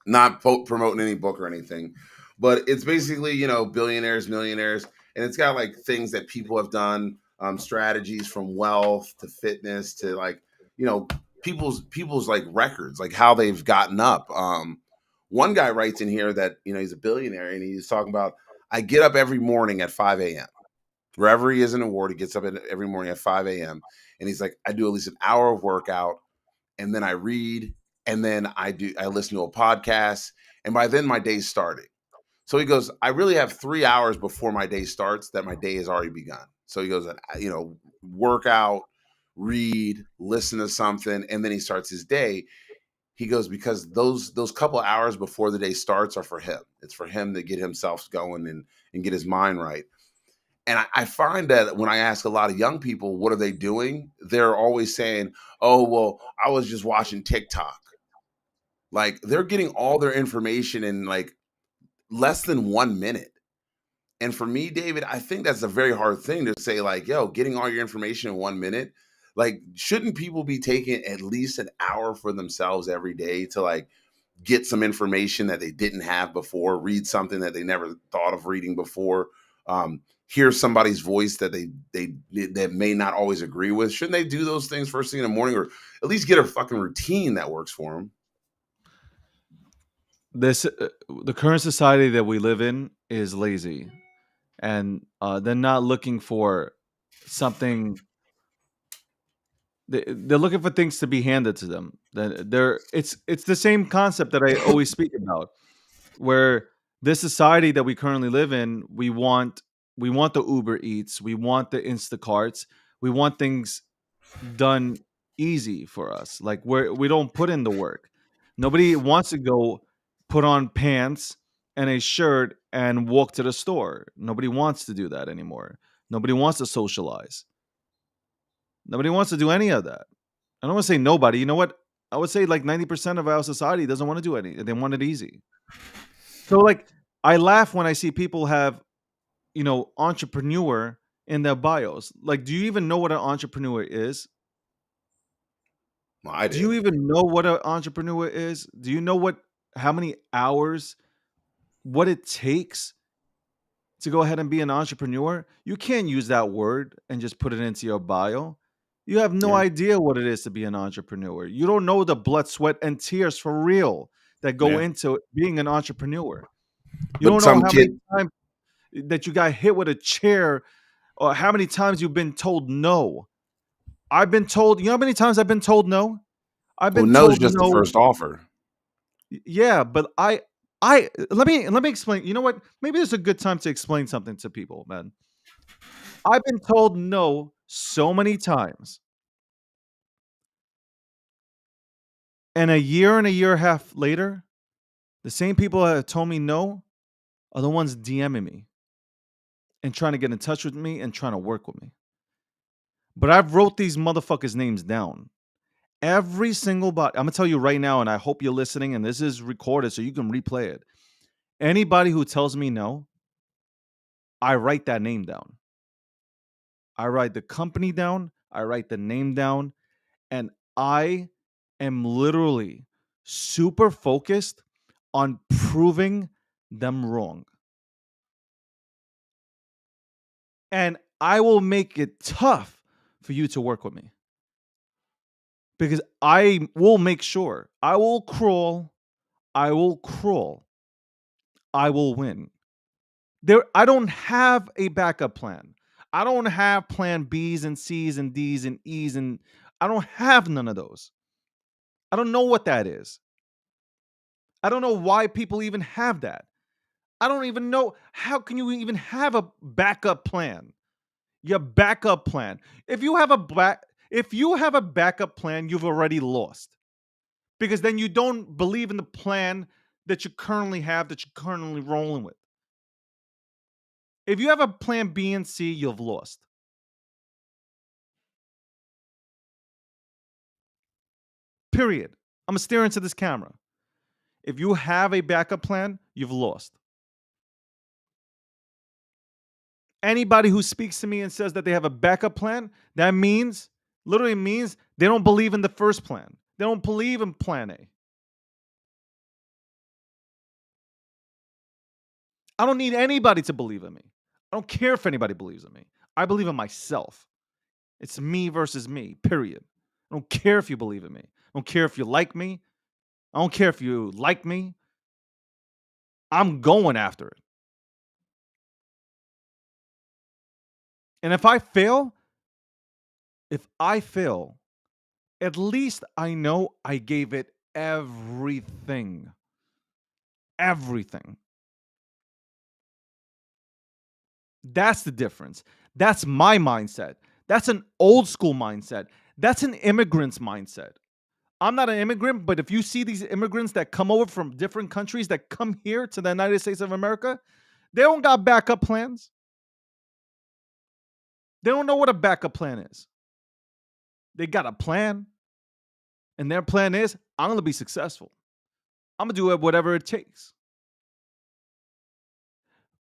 Not promoting any book or anything, but it's basically, billionaires, millionaires, and it's got like things that people have done, strategies from wealth to fitness to like, you know, people's like records, like how they've gotten up. One guy writes in here that, he's a billionaire and he's talking about, I get up every morning at 5 a.m. Wherever he is in the world, he gets up every morning at 5 a.m. And he's like, I do at least an hour of workout, and then I read, and then I listen to a podcast, and by then my day's starting. So he goes, I really have 3 hours before my day starts that my day has already begun. So he goes, work out, read, listen to something, and then he starts his day. He goes, because those couple hours before the day starts are for him. It's for him to get himself going and get his mind right. And I find that when I ask a lot of young people, what are they doing? They're always saying, oh, well, I was just watching TikTok. Like they're getting all their information in like less than 1 minute. And for me, David, I think that's a very hard thing to say, like, yo, getting all your information in 1 minute. Like, shouldn't people be taking at least an hour for themselves every day to like get some information that they didn't have before, read something that they never thought of reading before, hear somebody's voice that they that may not always agree with? Shouldn't they do those things first thing in the morning, or at least get a fucking routine that works for them? This The current society that we live in is lazy, and they're not looking for something. They're looking for things to be handed to them. It's the same concept that I always speak about, where this society that we currently live in, we want the Uber Eats, we want the Instacarts, we want things done easy for us. Like we don't put in the work. Nobody wants to go put on pants and a shirt and walk to the store. Nobody wants to do that anymore. Nobody wants to socialize. Nobody wants to do any of that. I don't want to say nobody. You know what? I would say like 90% of our society doesn't want to do any. They want it easy. So like I laugh when I see people have, entrepreneur in their bios. Like, do you even know what an entrepreneur is? Well, I Do you did. even know what an entrepreneur is? Do you know how many hours, what it takes to go ahead and be an entrepreneur? You can't use that word and just put it into your bio. You have no Yeah, idea what it is to be an entrepreneur. You don't know the blood, sweat, and tears for real that go yeah. into being an entrepreneur. You But don't know some how many kid, times that you got hit with a chair, or how many times you've been told no. I've been told, you know how many times I've been told no? I've well, been no's told just the no. first offer. Yeah, but I let me explain. You know what? Maybe this is a good time to explain something to people, man. I've been told no so many times, and a year and a half later, the same people that have told me no are the ones DMing me and trying to get in touch with me and trying to work with me. But I've wrote these motherfuckers' names down. Every single bot. I'm gonna tell you right now, and I hope you're listening. And this is recorded, so you can replay it. Anybody who tells me no, I write that name down. I write the company down, I write the name down, and I am literally super focused on proving them wrong. And I will make it tough for you to work with me because I will make sure I will crawl, I will win. I don't have a backup plan. I don't have plan B's and C's and D's and E's, and I don't have none of those. I don't know what that is. I don't know why people even have that. I don't even know, how can you even have a backup plan? Your backup plan. If you have a backup plan, you've already lost. Because then you don't believe in the plan that you currently have, that you're currently rolling with. If you have a plan B and C, you've lost. Period. I'm gonna stare into this camera. If you have a backup plan, you've lost. Anybody who speaks to me and says that they have a backup plan, that means, literally means, they don't believe in the first plan. They don't believe in plan A. I don't need anybody to believe in me. I don't care if anybody believes in me. I believe in myself. It's me versus me, period. I don't care if you believe in me. I don't care if you like me. I don't care if you like me. I'm going after it. And if I fail, at least I know I gave it everything. Everything. That's the difference. That's my mindset. That's an old school mindset. That's an immigrant's mindset. I'm not an immigrant, but if you see these immigrants that come over from different countries that come here to the United States of America, they don't got backup plans. They don't know what a backup plan is. They got a plan, and their plan is, I'm going to be successful. I'm going to do whatever it takes.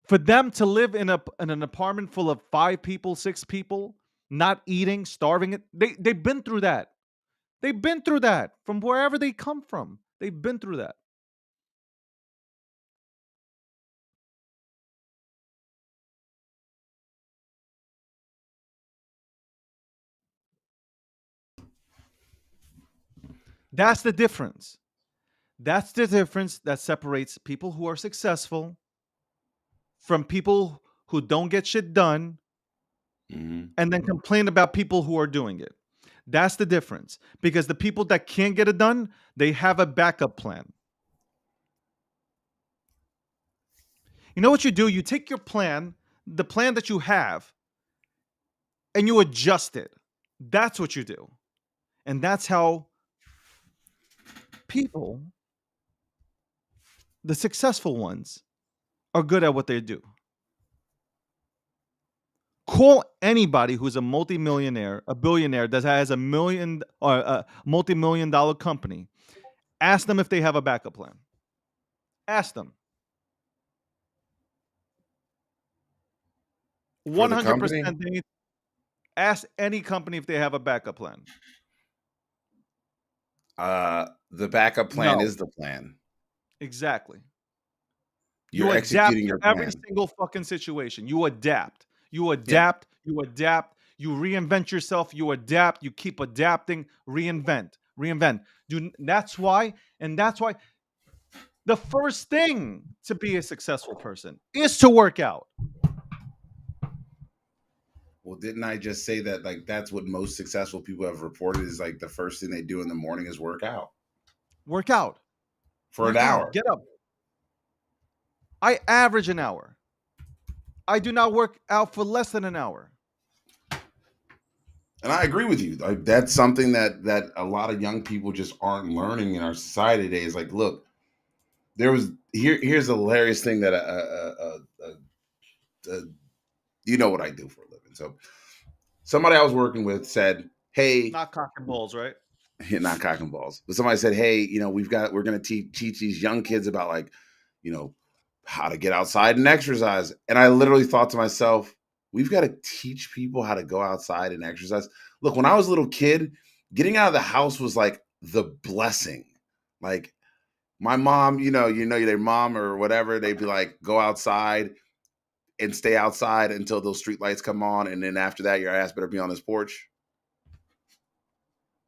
For them to live in an apartment full of 5 people, 6 people, not eating, starving it, they've been through that. They've been through that from wherever they come from. They've been through that. That's the difference. That's the difference that separates people who are successful from people who don't get shit done Mhm. and then complain about people who are doing it. That's the difference. Because the people that can't get it done, they have a backup plan. You know what you do? You take your plan, the plan that you have, and you adjust it. That's what you do. And that's how people, the successful ones, are good at what they do. Call anybody who's a multimillionaire, a billionaire that has a million or a multi-million dollar company. Ask them if they have a backup plan. Ask them. For the company, 100% they need. Ask any company if they have a backup plan. the backup plan No, is the plan. exactly. You're You adapt executing to your every plan. single fucking situation. You adapt. You Yeah. adapt. You adapt. You reinvent yourself. You adapt. You keep adapting. Reinvent. Reinvent. That's why. And that's why the first thing to be a successful person is to work out. Well, didn't I just say that like that's what most successful people have reported is like the first thing they do in the morning is work out Work out. for an Work out. hour. Get up. I average an hour. I do not work out for less than an hour. And I agree with you. Like that's something that a lot of young people just aren't learning in our society today. Is like, look, here's a hilarious thing that uh, you know what I do for a living. So somebody I was working with said, "Hey, Not cock and balls, right? not cock and balls," but somebody said, "Hey, we're going to teach these young kids about like, you know, how to get outside and exercise." And I literally thought to myself, we've got to teach people how to go outside and exercise. Look, when I was a little kid, getting out of the house was like the blessing. Like my mom, their mom or whatever, they'd be like, go outside and stay outside until those street lights come on. And then after that, your ass better be on this porch.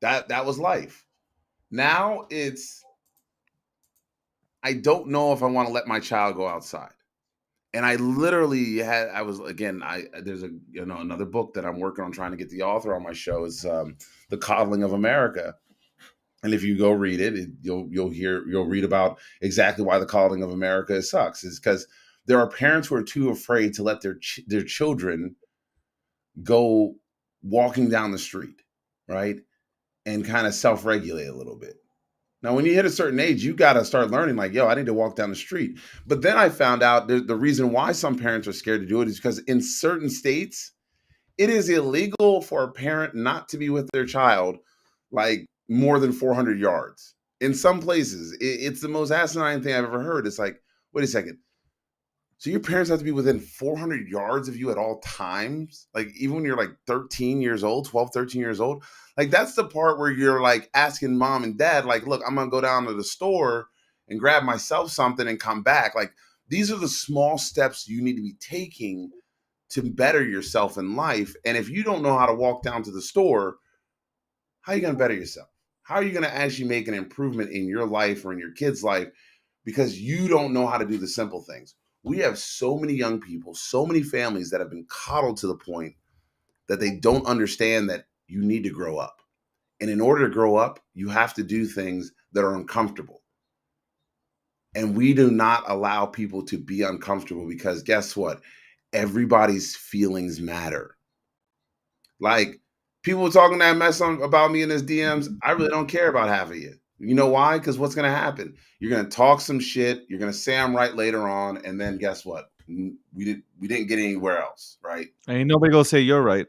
That was life. Now it's I don't know if I want to let my child go outside. And I literally had, I was, again, there's a, another book that I'm working on trying to get the author on my show is The Coddling of America. And if you go read it, you'll read about exactly why the coddling of America sucks. Is because there are parents who are too afraid to let their children go walking down the street, right? And kind of self-regulate a little bit. Now, when you hit a certain age, you got to start learning, like, yo, I need to walk down the street. But then I found out the reason why some parents are scared to do it is because in certain states, it is illegal for a parent not to be with their child like more than 400 yards. In some places, it's the most asinine thing I've ever heard. It's like, wait a second. So your parents have to be within 400 yards of you at all times? Like even when you're like 13 years old, 12, 13 years old? Like that's the part where you're like asking mom and dad, like, look, I'm going to go down to the store and grab myself something and come back. Like these are the small steps you need to be taking to better yourself in life. And if you don't know how to walk down to the store, how are you going to better yourself? How are you going to actually make an improvement in your life or in your kid's life because you don't know how to do the simple things? We have so many young people, so many families that have been coddled to the point that they don't understand that you need to grow up. And in order to grow up, you have to do things that are uncomfortable. And we do not allow people to be uncomfortable because guess what? Everybody's feelings matter. Like people talking that mess about me in his DMs, I really don't care about half of you. You know why? Because what's going to happen? You're going to talk some shit. You're going to say I'm right later on, and then guess what? We didn't get anywhere else, right? Ain't nobody gonna say you're right.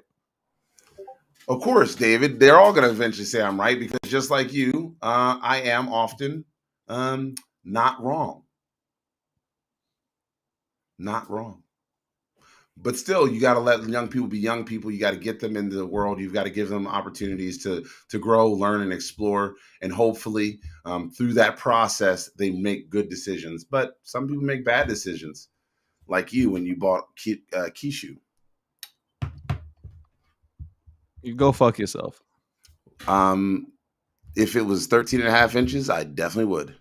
Of course, David. They're all going to eventually say I'm right because just like you, I am often not wrong. Not wrong. But still, you got to let young people be young people. You got to get them into the world. You've got to give them opportunities to grow, learn, and explore. And hopefully, through that process, they make good decisions. But some people make bad decisions, like you when you bought Kishu. You go fuck yourself. If it was 13 and a half inches, I definitely would.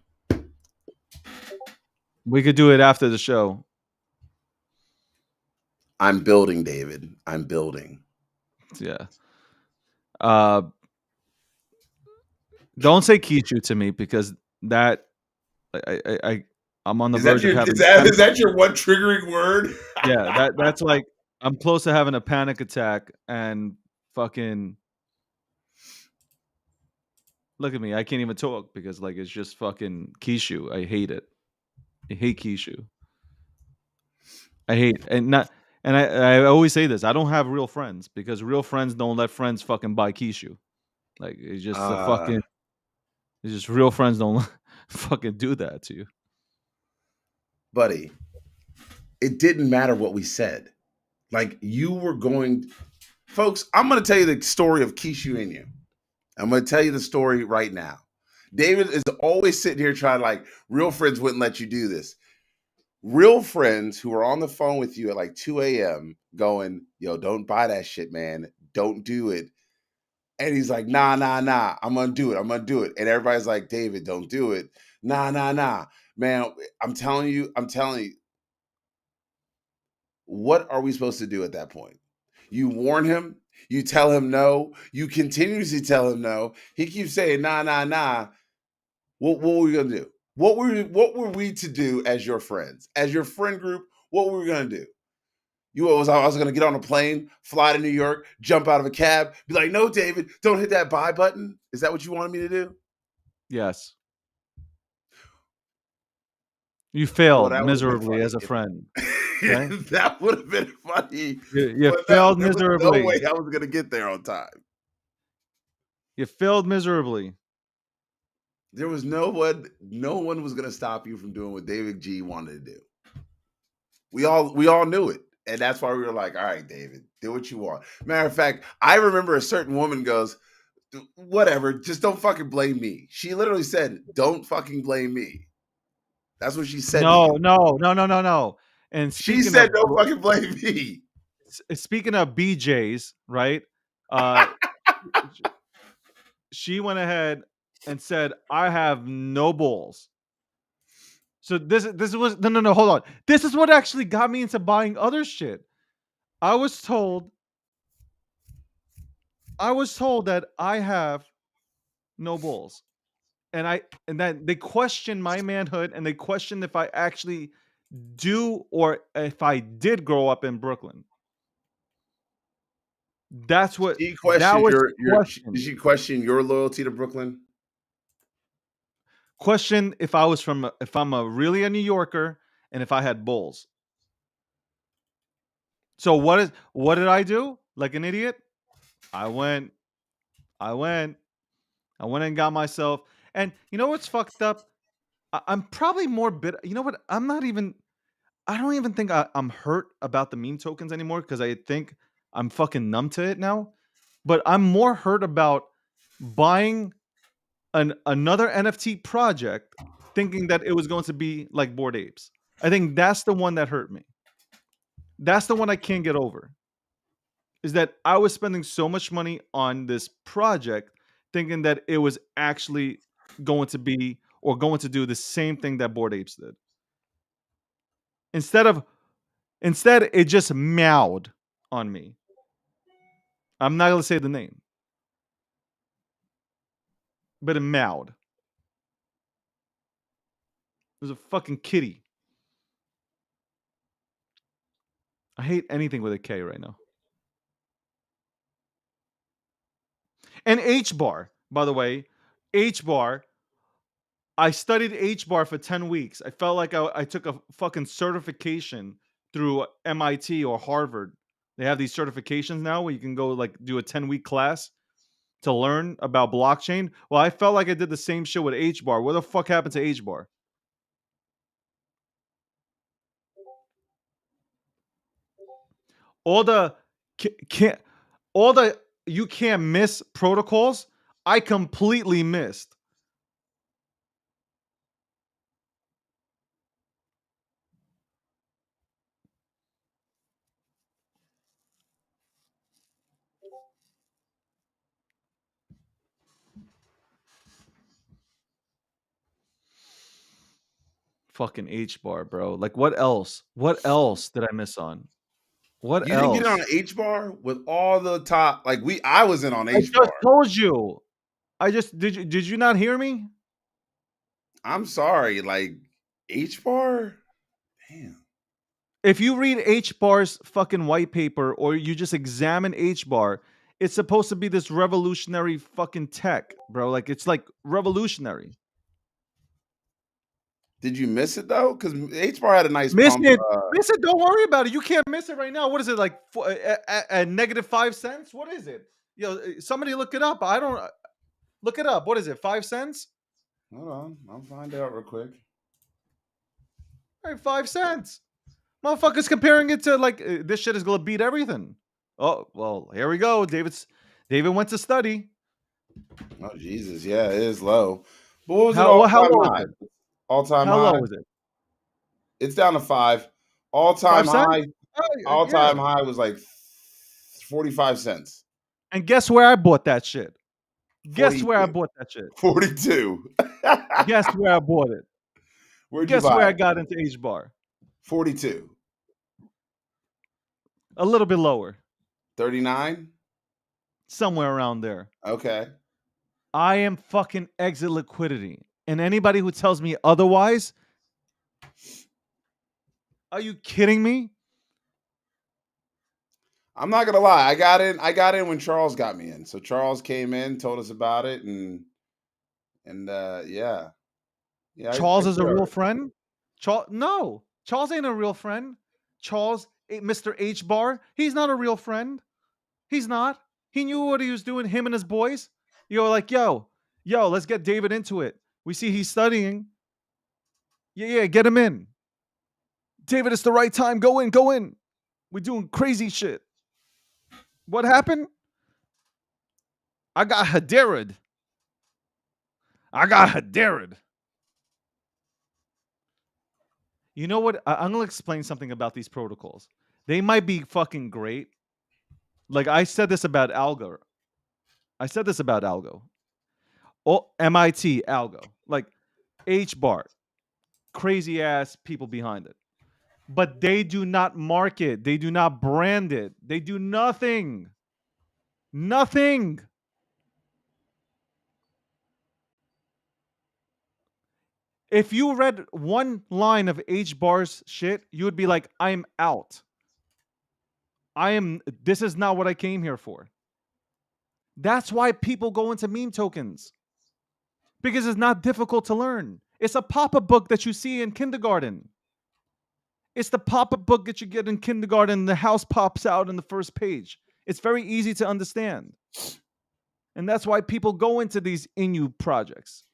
We could do it after the show. I'm building, David. I'm building. Yeah. Don't say Kichu to me because that I'm on the verge of having. Is that your one triggering word? Yeah, that's like I'm close to having a panic attack and fucking. Look at me. I can't even talk because like it's just fucking Kishu. I hate it. I hate Kishu. I hate and not and I always say this. I don't have real friends because real friends don't let friends fucking buy Kishu. Like it's just a fucking. It's just real friends don't fucking do that to you, buddy. It didn't matter what we said. Like you were going, folks. I'm going to tell you the story of Kishu Inu. I'm going to tell you the story right now. David is always sitting here trying like real friends wouldn't let you do this. Real friends who are on the phone with you at like 2 a.m. going, yo, don't buy that shit, man. Don't do it. And he's like, nah. I'm going to do it. I'm going to do it. And everybody's like, David, don't do it. Nah. Man, I'm telling you. What are we supposed to do at that point? You warn him. You tell him no. You continuously tell him no. He keeps saying, nah. What were we going to do? What were we to do as your friends? As your friend group, what were we going to do? I was going to get on a plane, fly to New York, jump out of a cab, be like, no, David, don't hit that buy button. Is that what you wanted me to do? Yes. You failed Well, miserably as a friend. Okay? That would have been funny. You failed miserably. No way I was going to get there on time. You failed miserably. There was no one was going to stop you from doing what David G wanted to do. We all knew it. And that's why we were like, all right, David, do what you want. Matter of fact, I remember a certain woman goes, whatever, just don't fucking blame me. She literally said, don't fucking blame me. That's what she said. No. And she said, don't fucking blame me. Speaking of BJs, right? She went ahead and said, I have no balls. So this was no, hold on. This is what actually got me into buying other shit. I was told that I have no balls. And that they question my manhood, and they question if I actually do, or if I did grow up in Brooklyn. She That questioned was your did questioned. she question your loyalty to Brooklyn? Question if I'm a really a New Yorker, and if I had balls. So what did I do? Like an idiot? I went, I went, I went and got myself. And you know what's fucked up? I'm probably more bitter. You know what? I don't even think I'm hurt about the meme tokens anymore, because I think I'm fucking numb to it now. But I'm more hurt about buying another NFT project, thinking that it was going to be like Bored Apes. I think that's the one that hurt me. That's the one I can't get over. Is that I was spending so much money on this project, thinking that it was actually going to be, or going to do the same thing that Bored Apes did. Instead of Instead, it just meowed on me. I'm not gonna say the name, but it meowed. It was a fucking kitty. I hate anything with a K right now. And H bar, by the way, H bar. I studied H bar for 10 weeks. I felt like I took a fucking certification through MIT or Harvard. They have these certifications now where you can go like do a 10-week class to learn about blockchain. Well, I felt like I did the same shit with H bar. What the fuck happened to H bar? All the can't all the you can't miss protocols, I completely missed. Fucking H bar, bro. Like what else? What else did I miss on? What You didn't get on else? an H bar with all the top like I was in on I H just bar. told you. I just did you not hear me? I'm sorry, like H bar? Damn. If you read H bar's fucking white paper, or you just examine H bar, it's supposed to be this revolutionary fucking tech, bro. Like it's like revolutionary. Did you miss it though? Because H bar had a nice Miss pump. it. Miss it. Don't worry about it. You can't miss it right now. What is it like? Negative 5 cents? What is it? Somebody look it up. I don't look it up. What is it? 5 cents? Hold on, I'll find out real quick. All right, 5 cents. Motherfuckers comparing it to like this shit is gonna beat everything. Oh well, here we go. David went to study. Oh Jesus, yeah, it is low. But what was it How all well, how time low is high? it? All time How high? low is it? It's down to 5. All time 5 cents? high, Oh, all yeah. time high was like 45 cents. And guess where I bought that shit? Guess where I 42. bought that shit? 42. Guess where I bought it? Where'd you Guess buy where I it? got into H bar? 42. A little bit lower, 39? somewhere around there. Okay. I am fucking exit liquidity. And anybody who tells me otherwise, are you kidding me? I'm not gonna lie. I got in when Charles got me in. So Charles came in, told us about it, and yeah. Yeah, I Charles is did a all real right. friend? No, Charles ain't a real friend. Mr. H Bar, he's not a real friend. He's not. He knew what he was doing, him and his boys. You're like, yo, let's get David into it. We see he's studying. Yeah, get him in. David, it's the right time. Go in, go in. We're doing crazy shit. What happened? I got Hadarad. I got Hadarad. You know what? I'm gonna explain something about these protocols. They might be fucking great. Like I said this about Algo. I said this about Algo. Oh, MIT Algo. Like H bar, crazy ass people behind it. But they do not market, they do not brand it, they do nothing. Nothing. If you read one line of H Bar's shit, you would be like, I'm out. This is not what I came here for. That's why people go into meme tokens because it's not difficult to learn. It's a pop up book that you see in kindergarten. It's the pop up book that you get in kindergarten. The house pops out in the first page. It's very easy to understand. And that's why people go into these Inu projects.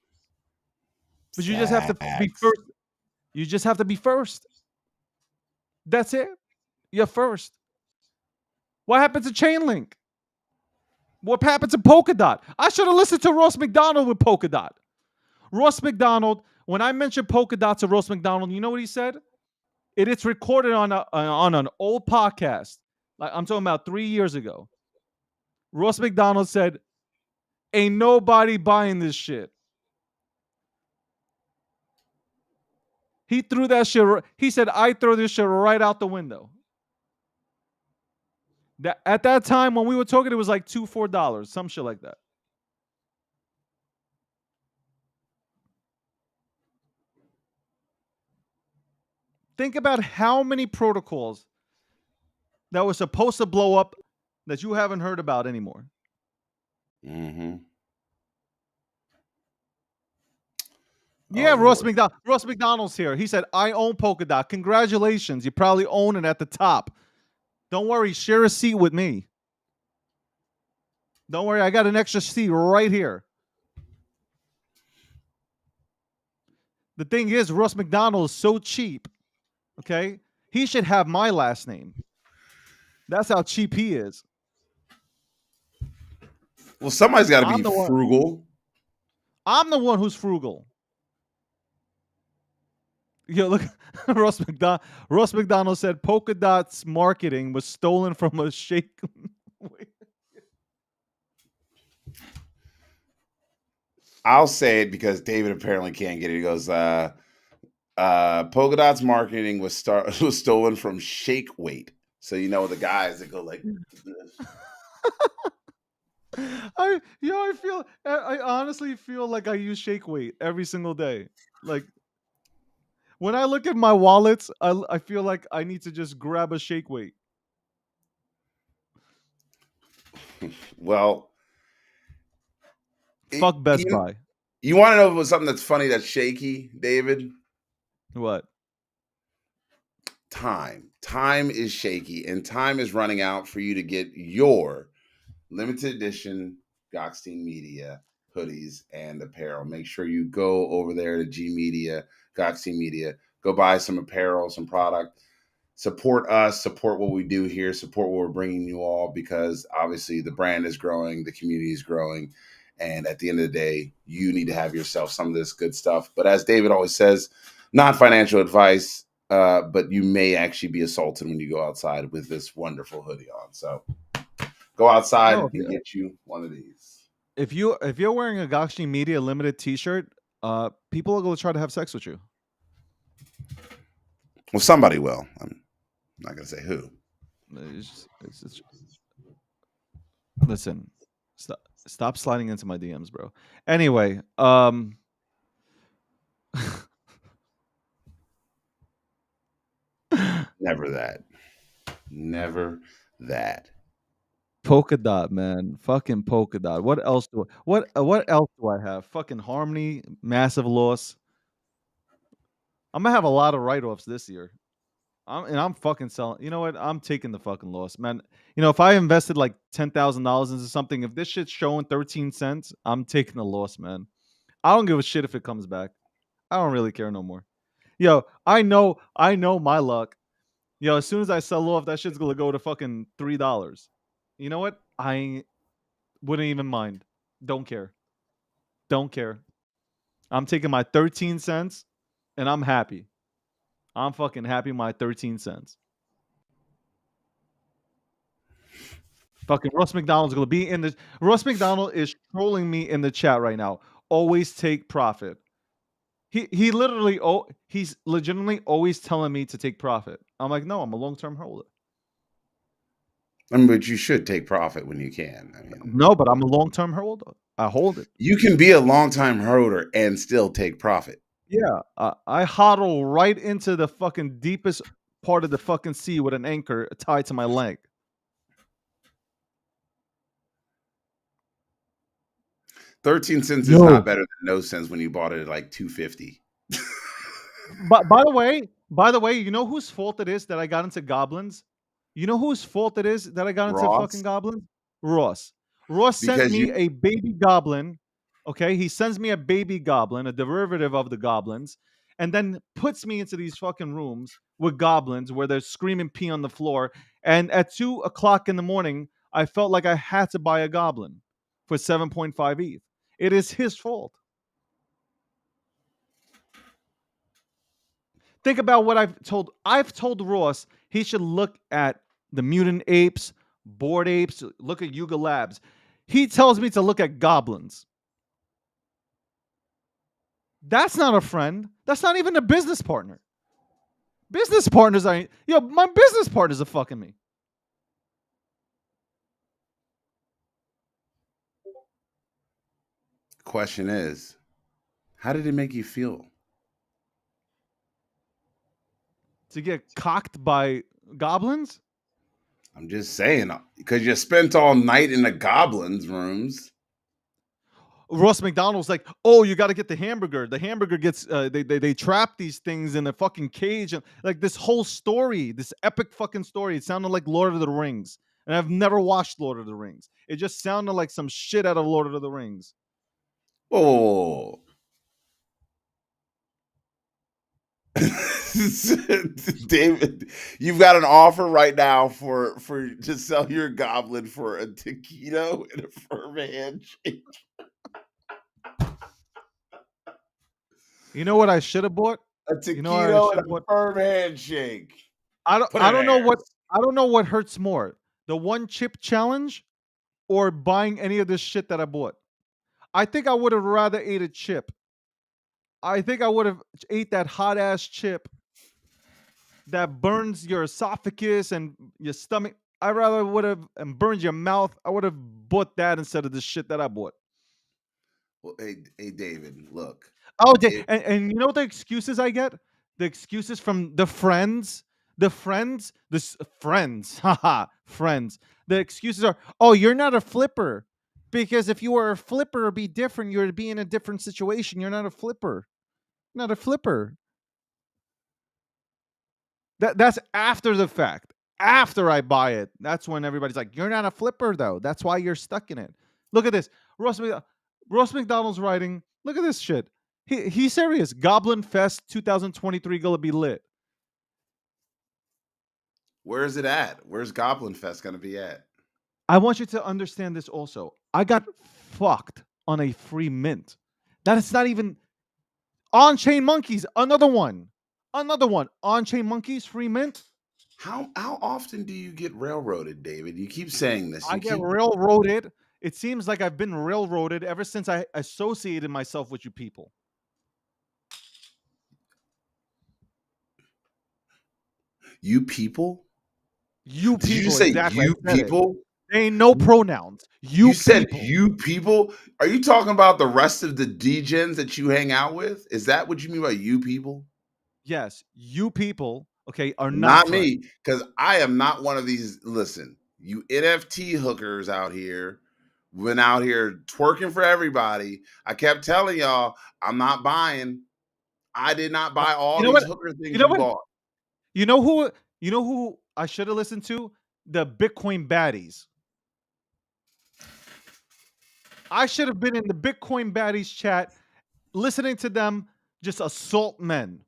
But you just have to be Facts. first. You just have to be first. That's it. You're first. What happened to Chainlink? What happened to Polkadot? I should have listened to Ross McDonald with Polkadot. Ross McDonald, when I mentioned Polkadot to Ross McDonald, you know what he said? It's recorded on an old podcast. Like I'm talking about 3 years ago. Ross McDonald said, "Ain't nobody buying this shit." He threw that shit. He said, "I throw this shit right out the window." That at that time when we were talking, it was like $2-4, some shit like that. Think about how many protocols that were supposed to blow up that you haven't heard about anymore. Mm-hmm. Yeah, Oh, Ross Lord. McDonald. Ross McDonald's here. He said, "I own Polkadot. Congratulations. You probably own it at the top. Don't worry. Share a seat with me. Don't worry. I got an extra seat right here." The thing is, Ross McDonald is so cheap. Okay, he should have my last name. That's how cheap he is. Well, somebody's got to be I'm the one. frugal. I'm the one who's frugal. Yo, look, Ross McDonald. Ross McDonald said Polkadot's marketing was stolen from a shake. I'll say it because David apparently can't get it. He goes, Polkadot's marketing was was stolen from Shake Weight. So you know the guys that go like this. I honestly feel like I use shake weight every single day. Like when I look at my wallets, I feel like I need to just grab a shake weight. Well, Fuck Best you, Buy. you want to know what's something that's funny that's shaky, David? What? Time. Time is shaky, and time is running out for you to get your limited edition Gokhshtein Media hoodies and apparel. Make sure you go over there to G Media, Gokhshtein Media. Go buy some apparel, some product. Support us, support what we do here, support what we're bringing you all, because obviously the brand is growing, the community is growing, and at the end of the day, you need to have yourself some of this good stuff. But as David always says, not financial advice, but you may actually be assaulted when you go outside with this wonderful hoodie on. So go outside No, and get you one of these. if you're wearing a Gokhshtein Media limited T-shirt, people are going to try to have sex with you. Well, somebody will. I'm not going to say who. Listen, stop sliding into my DMs, bro. Anyway, Never that. Never that. Polkadot, man, fucking Polkadot. What else do I have? Fucking Harmony, massive loss. I'm gonna have a lot of write-offs this year. I'm fucking selling. You know what? I'm taking the fucking loss, man. You know, if I invested like $10,000 into something, if this shit's showing 13 cents, I'm taking the loss, man. I don't give a shit if it comes back. I don't really care no more. Yo, I know my luck. Yo, as soon as I sell off, that shit's gonna go to fucking $3. You know what? I wouldn't even mind. Don't care. Don't care. I'm taking my 13 cents and I'm happy. I'm fucking happy my 13 cents. Fucking Russ McDonald's gonna be in the Russ McDonald is trolling me in the chat right now. Always take profit. He literally he's legitimately always telling me to take profit. I'm like, no, I'm a long-term holder. I mean, but you should take profit when you can. I mean, No, but I'm a long-term holder. I hold it. you can be a long time holder and still take profit. Yeah, I hodl right into the fucking deepest part of the fucking sea with an anchor tied to my leg. 13 cents is not Yo. better than no cents when you bought it at like 250. But by the way, you know whose fault it is that I got into goblins? You know whose fault it is that I got into fucking Ross, goblins? Ross. Ross sent because me you a baby goblin. Okay, he sends me a baby goblin, a derivative of the goblins, and then puts me into these fucking rooms with goblins where they're screaming pee on the floor. And at 2 o'clock in the morning, I felt like I had to buy a goblin for 7.5 ETH. It is his fault. Think about what I've told Ross he should look at the mutant apes, bored apes, look at Yuga Labs. He tells me to look at goblins. That's not a friend. That's not even a business partner. Business partners are my business partners are fucking me. question is, how did it make you feel? To get cocked by goblins? I'm just saying, because you spent all night in the goblins' rooms. Ross McDonald's like, oh, you got to get the hamburger. The hamburger gets they trap these things in a fucking cage, and like this whole story, this epic fucking story. It sounded like Lord of the Rings, and I've never watched Lord of the Rings. It just sounded like some shit out of Lord of the Rings. Oh, David, you've got an offer right now for to sell your goblin for a taquito and a firm handshake. You know what I should have bought? A You know what I taquito should and have a bought? firm handshake. I don't Put I it don't know there. what I don't know what hurts more, the one chip challenge or buying any of this shit that I bought. I think I would have rather ate a chip. I think I would have ate that hot ass chip that burns your esophagus and your stomach. I rather would have and burns your mouth. I would have bought that instead of the shit that I bought. Well, hey, David, look. Oh, It, and you know the excuses I get? The excuses from the friends, haha, friends. The excuses are, oh, you're not a flipper. Because if you were a flipper, it'd be different. You'd be in a different situation. You're not a flipper. Not a flipper. That's after the fact. After I buy it, that's when everybody's like, "You're not a flipper, though. That's why you're stuck in it." Look at this, Ross. Ross McDonald's writing. Look at this shit. He's serious. Goblin Fest 2023 gonna be lit. where's it at? Where's Goblin Fest going to be at? I want you to understand this also. I got fucked on a free mint. That is not even on chain monkeys. Another one. Another one. On chain monkeys free mint. How often do you get railroaded, David? You keep saying this. I You get keep railroaded. It seems like I've been railroaded ever since I associated myself with you people. you people. You Did you just people, say exactly. you I said it. people? There ain't no pronouns. You You said people. you people? Are you talking about the rest of the degens that you hang out with? Is that what you mean by you people? Yes, you people, okay, are not Not me, friends. because I am not one of these. Listen, you NFT hookers out here, went out here twerking for everybody. I kept telling y'all, I'm not buying. I did not Uh, buy all you know these what? hooker You things know you what? bought. You know who? You know who I should have listened to? The Bitcoin baddies. I should have been in the Bitcoin baddies chat, listening to them just assault men.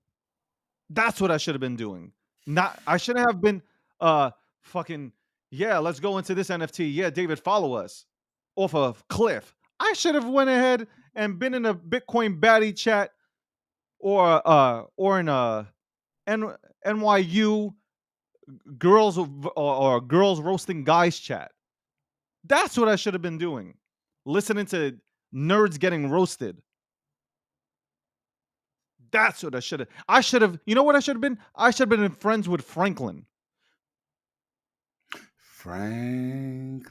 That's what I should have been doing. Not I should have been fucking yeah, let's go into this NFT. Yeah, David, follow us off a cliff. I should have went ahead and been in a Bitcoin baddie chat or in a N- NYU or girls roasting guys chat. That's what I should have been doing. Listening to nerds getting roasted. That's what I should have. You know what I should have been? I should have been friends with Franklin. Franklin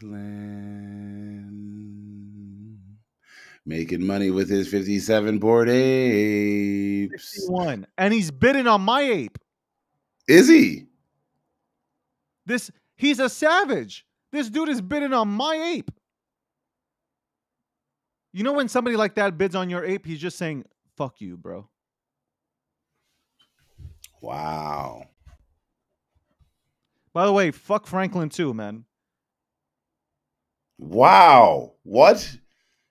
making money with his 57 bored apes. 51. And he's bidding on my ape. Is he? He's a savage. This dude is bidding on my ape. You know when somebody like that bids on your ape, he's just saying, fuck you, bro. Wow. By the way, fuck Franklin too, man. Wow. What?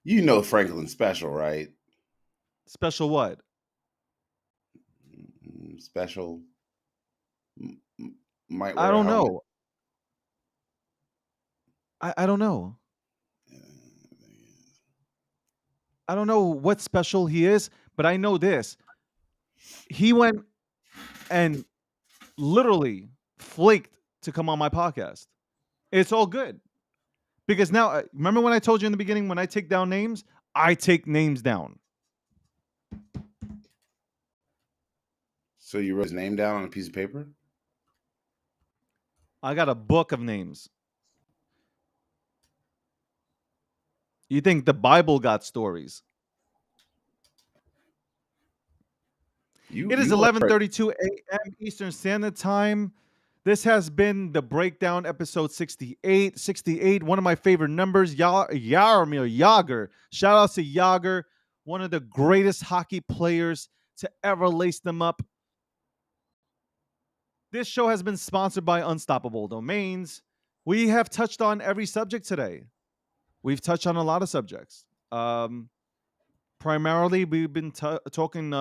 You know Franklin's special, right? Special what? Special. Might wear I a don't helmet. know. I don't know. I don't know what special he is, but I know this. He went and literally flaked to come on my podcast. It's all good. Because now, remember when I told you in the beginning, when I take down names, I take names down. So you wrote his name down on a piece of paper? I got a book of names. You think the Bible got stories? It is 11:32 a.m. Eastern Standard Time. This has been the Breakdown episode 68. 68, one of my favorite numbers. Jaromir Jagr. Shout out to Jagr, one of the greatest hockey players to ever lace them up. This show has been sponsored by Unstoppable Domains. We have touched on every subject today. We've touched on a lot of subjects. Primarily, we've been talking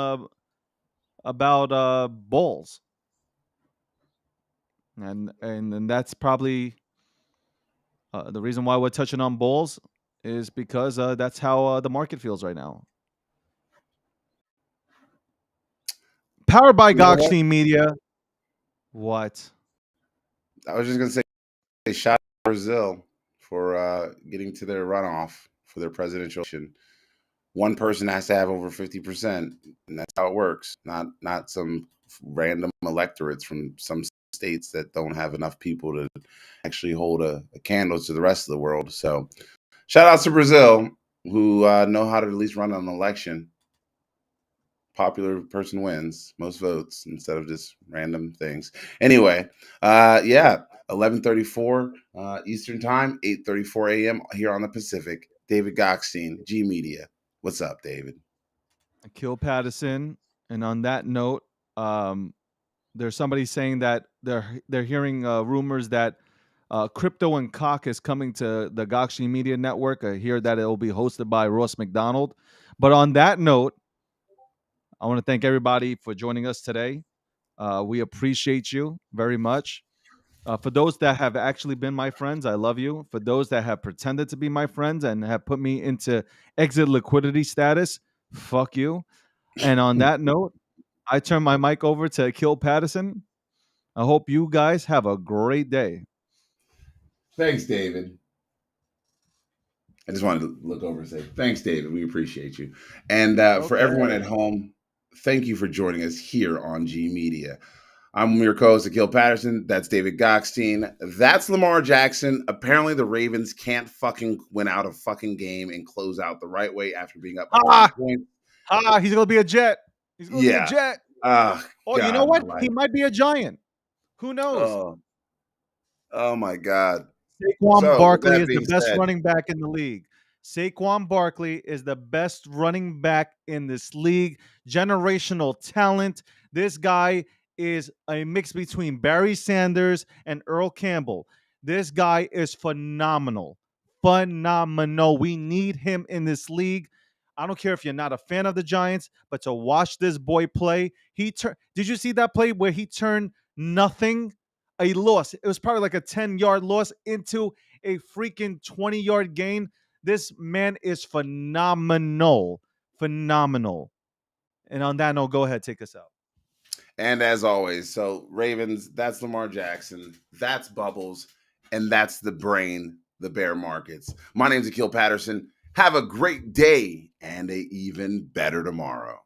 about balls. And that's probably the reason why we're touching on balls is because that's how the market feels right now. Powered by Gokhshtein Media. What? I was just going to say shout out to Brazil for getting to their runoff for their presidential election. One person has to have over 50%, and that's how it works. Not some random electorates from some states that don't have enough people to actually hold a candle to the rest of the world. So shout out to Brazil, who know how to at least run an election. Popular person wins most votes instead of just random things. Anyway, 11:34 Eastern Time, 8:34 a.m. here on the Pacific. David Gokhshtein, G Media. What's up, David? Akil Patterson. And on that note, there's somebody saying that they're hearing rumors that Crypto and Cock is coming to the Gokhshtein Media Network. I hear that it will be hosted by Ross McDonald. But on that note, I want to thank everybody for joining us today. We appreciate you very much. For those that have actually been my friends, I love you. For those that have pretended to be my friends and have put me into exit liquidity status, fuck you. And on that note, I turn my mic over to Akil Patterson. I hope you guys have a great day. Thanks, David. I just wanted to look over and say, thanks, David. We appreciate you. And for everyone at home, thank you for joining us here on G Media. I'm your co-host, Akil Patterson. That's David Gokhshtein. That's Lamar Jackson. Apparently, the Ravens can't fucking win out a fucking game and close out the right way after being up by 20 points. He's going to be a Jet. He's going to be a Jet. Oh, you know what? He might be a Giant. Who knows? Oh my God. Saquon Barkley is the best running back in the league. Saquon Barkley is the best running back in this league. Generational talent. This guy is a mix between Barry Sanders and Earl Campbell. This guy is phenomenal. Phenomenal. We need him in this league. I don't care if you're not a fan of the Giants, but to watch this boy play, did you see that play where he turned nothing, a loss? It was probably like a 10-yard loss into a freaking 20-yard gain. This man is phenomenal. Phenomenal. And on that note, go ahead, take us out. And as always, so Ravens, that's Lamar Jackson, that's Bubbles, and that's the brain, the bear markets. My name's Akil Patterson. Have a great day and an even better tomorrow.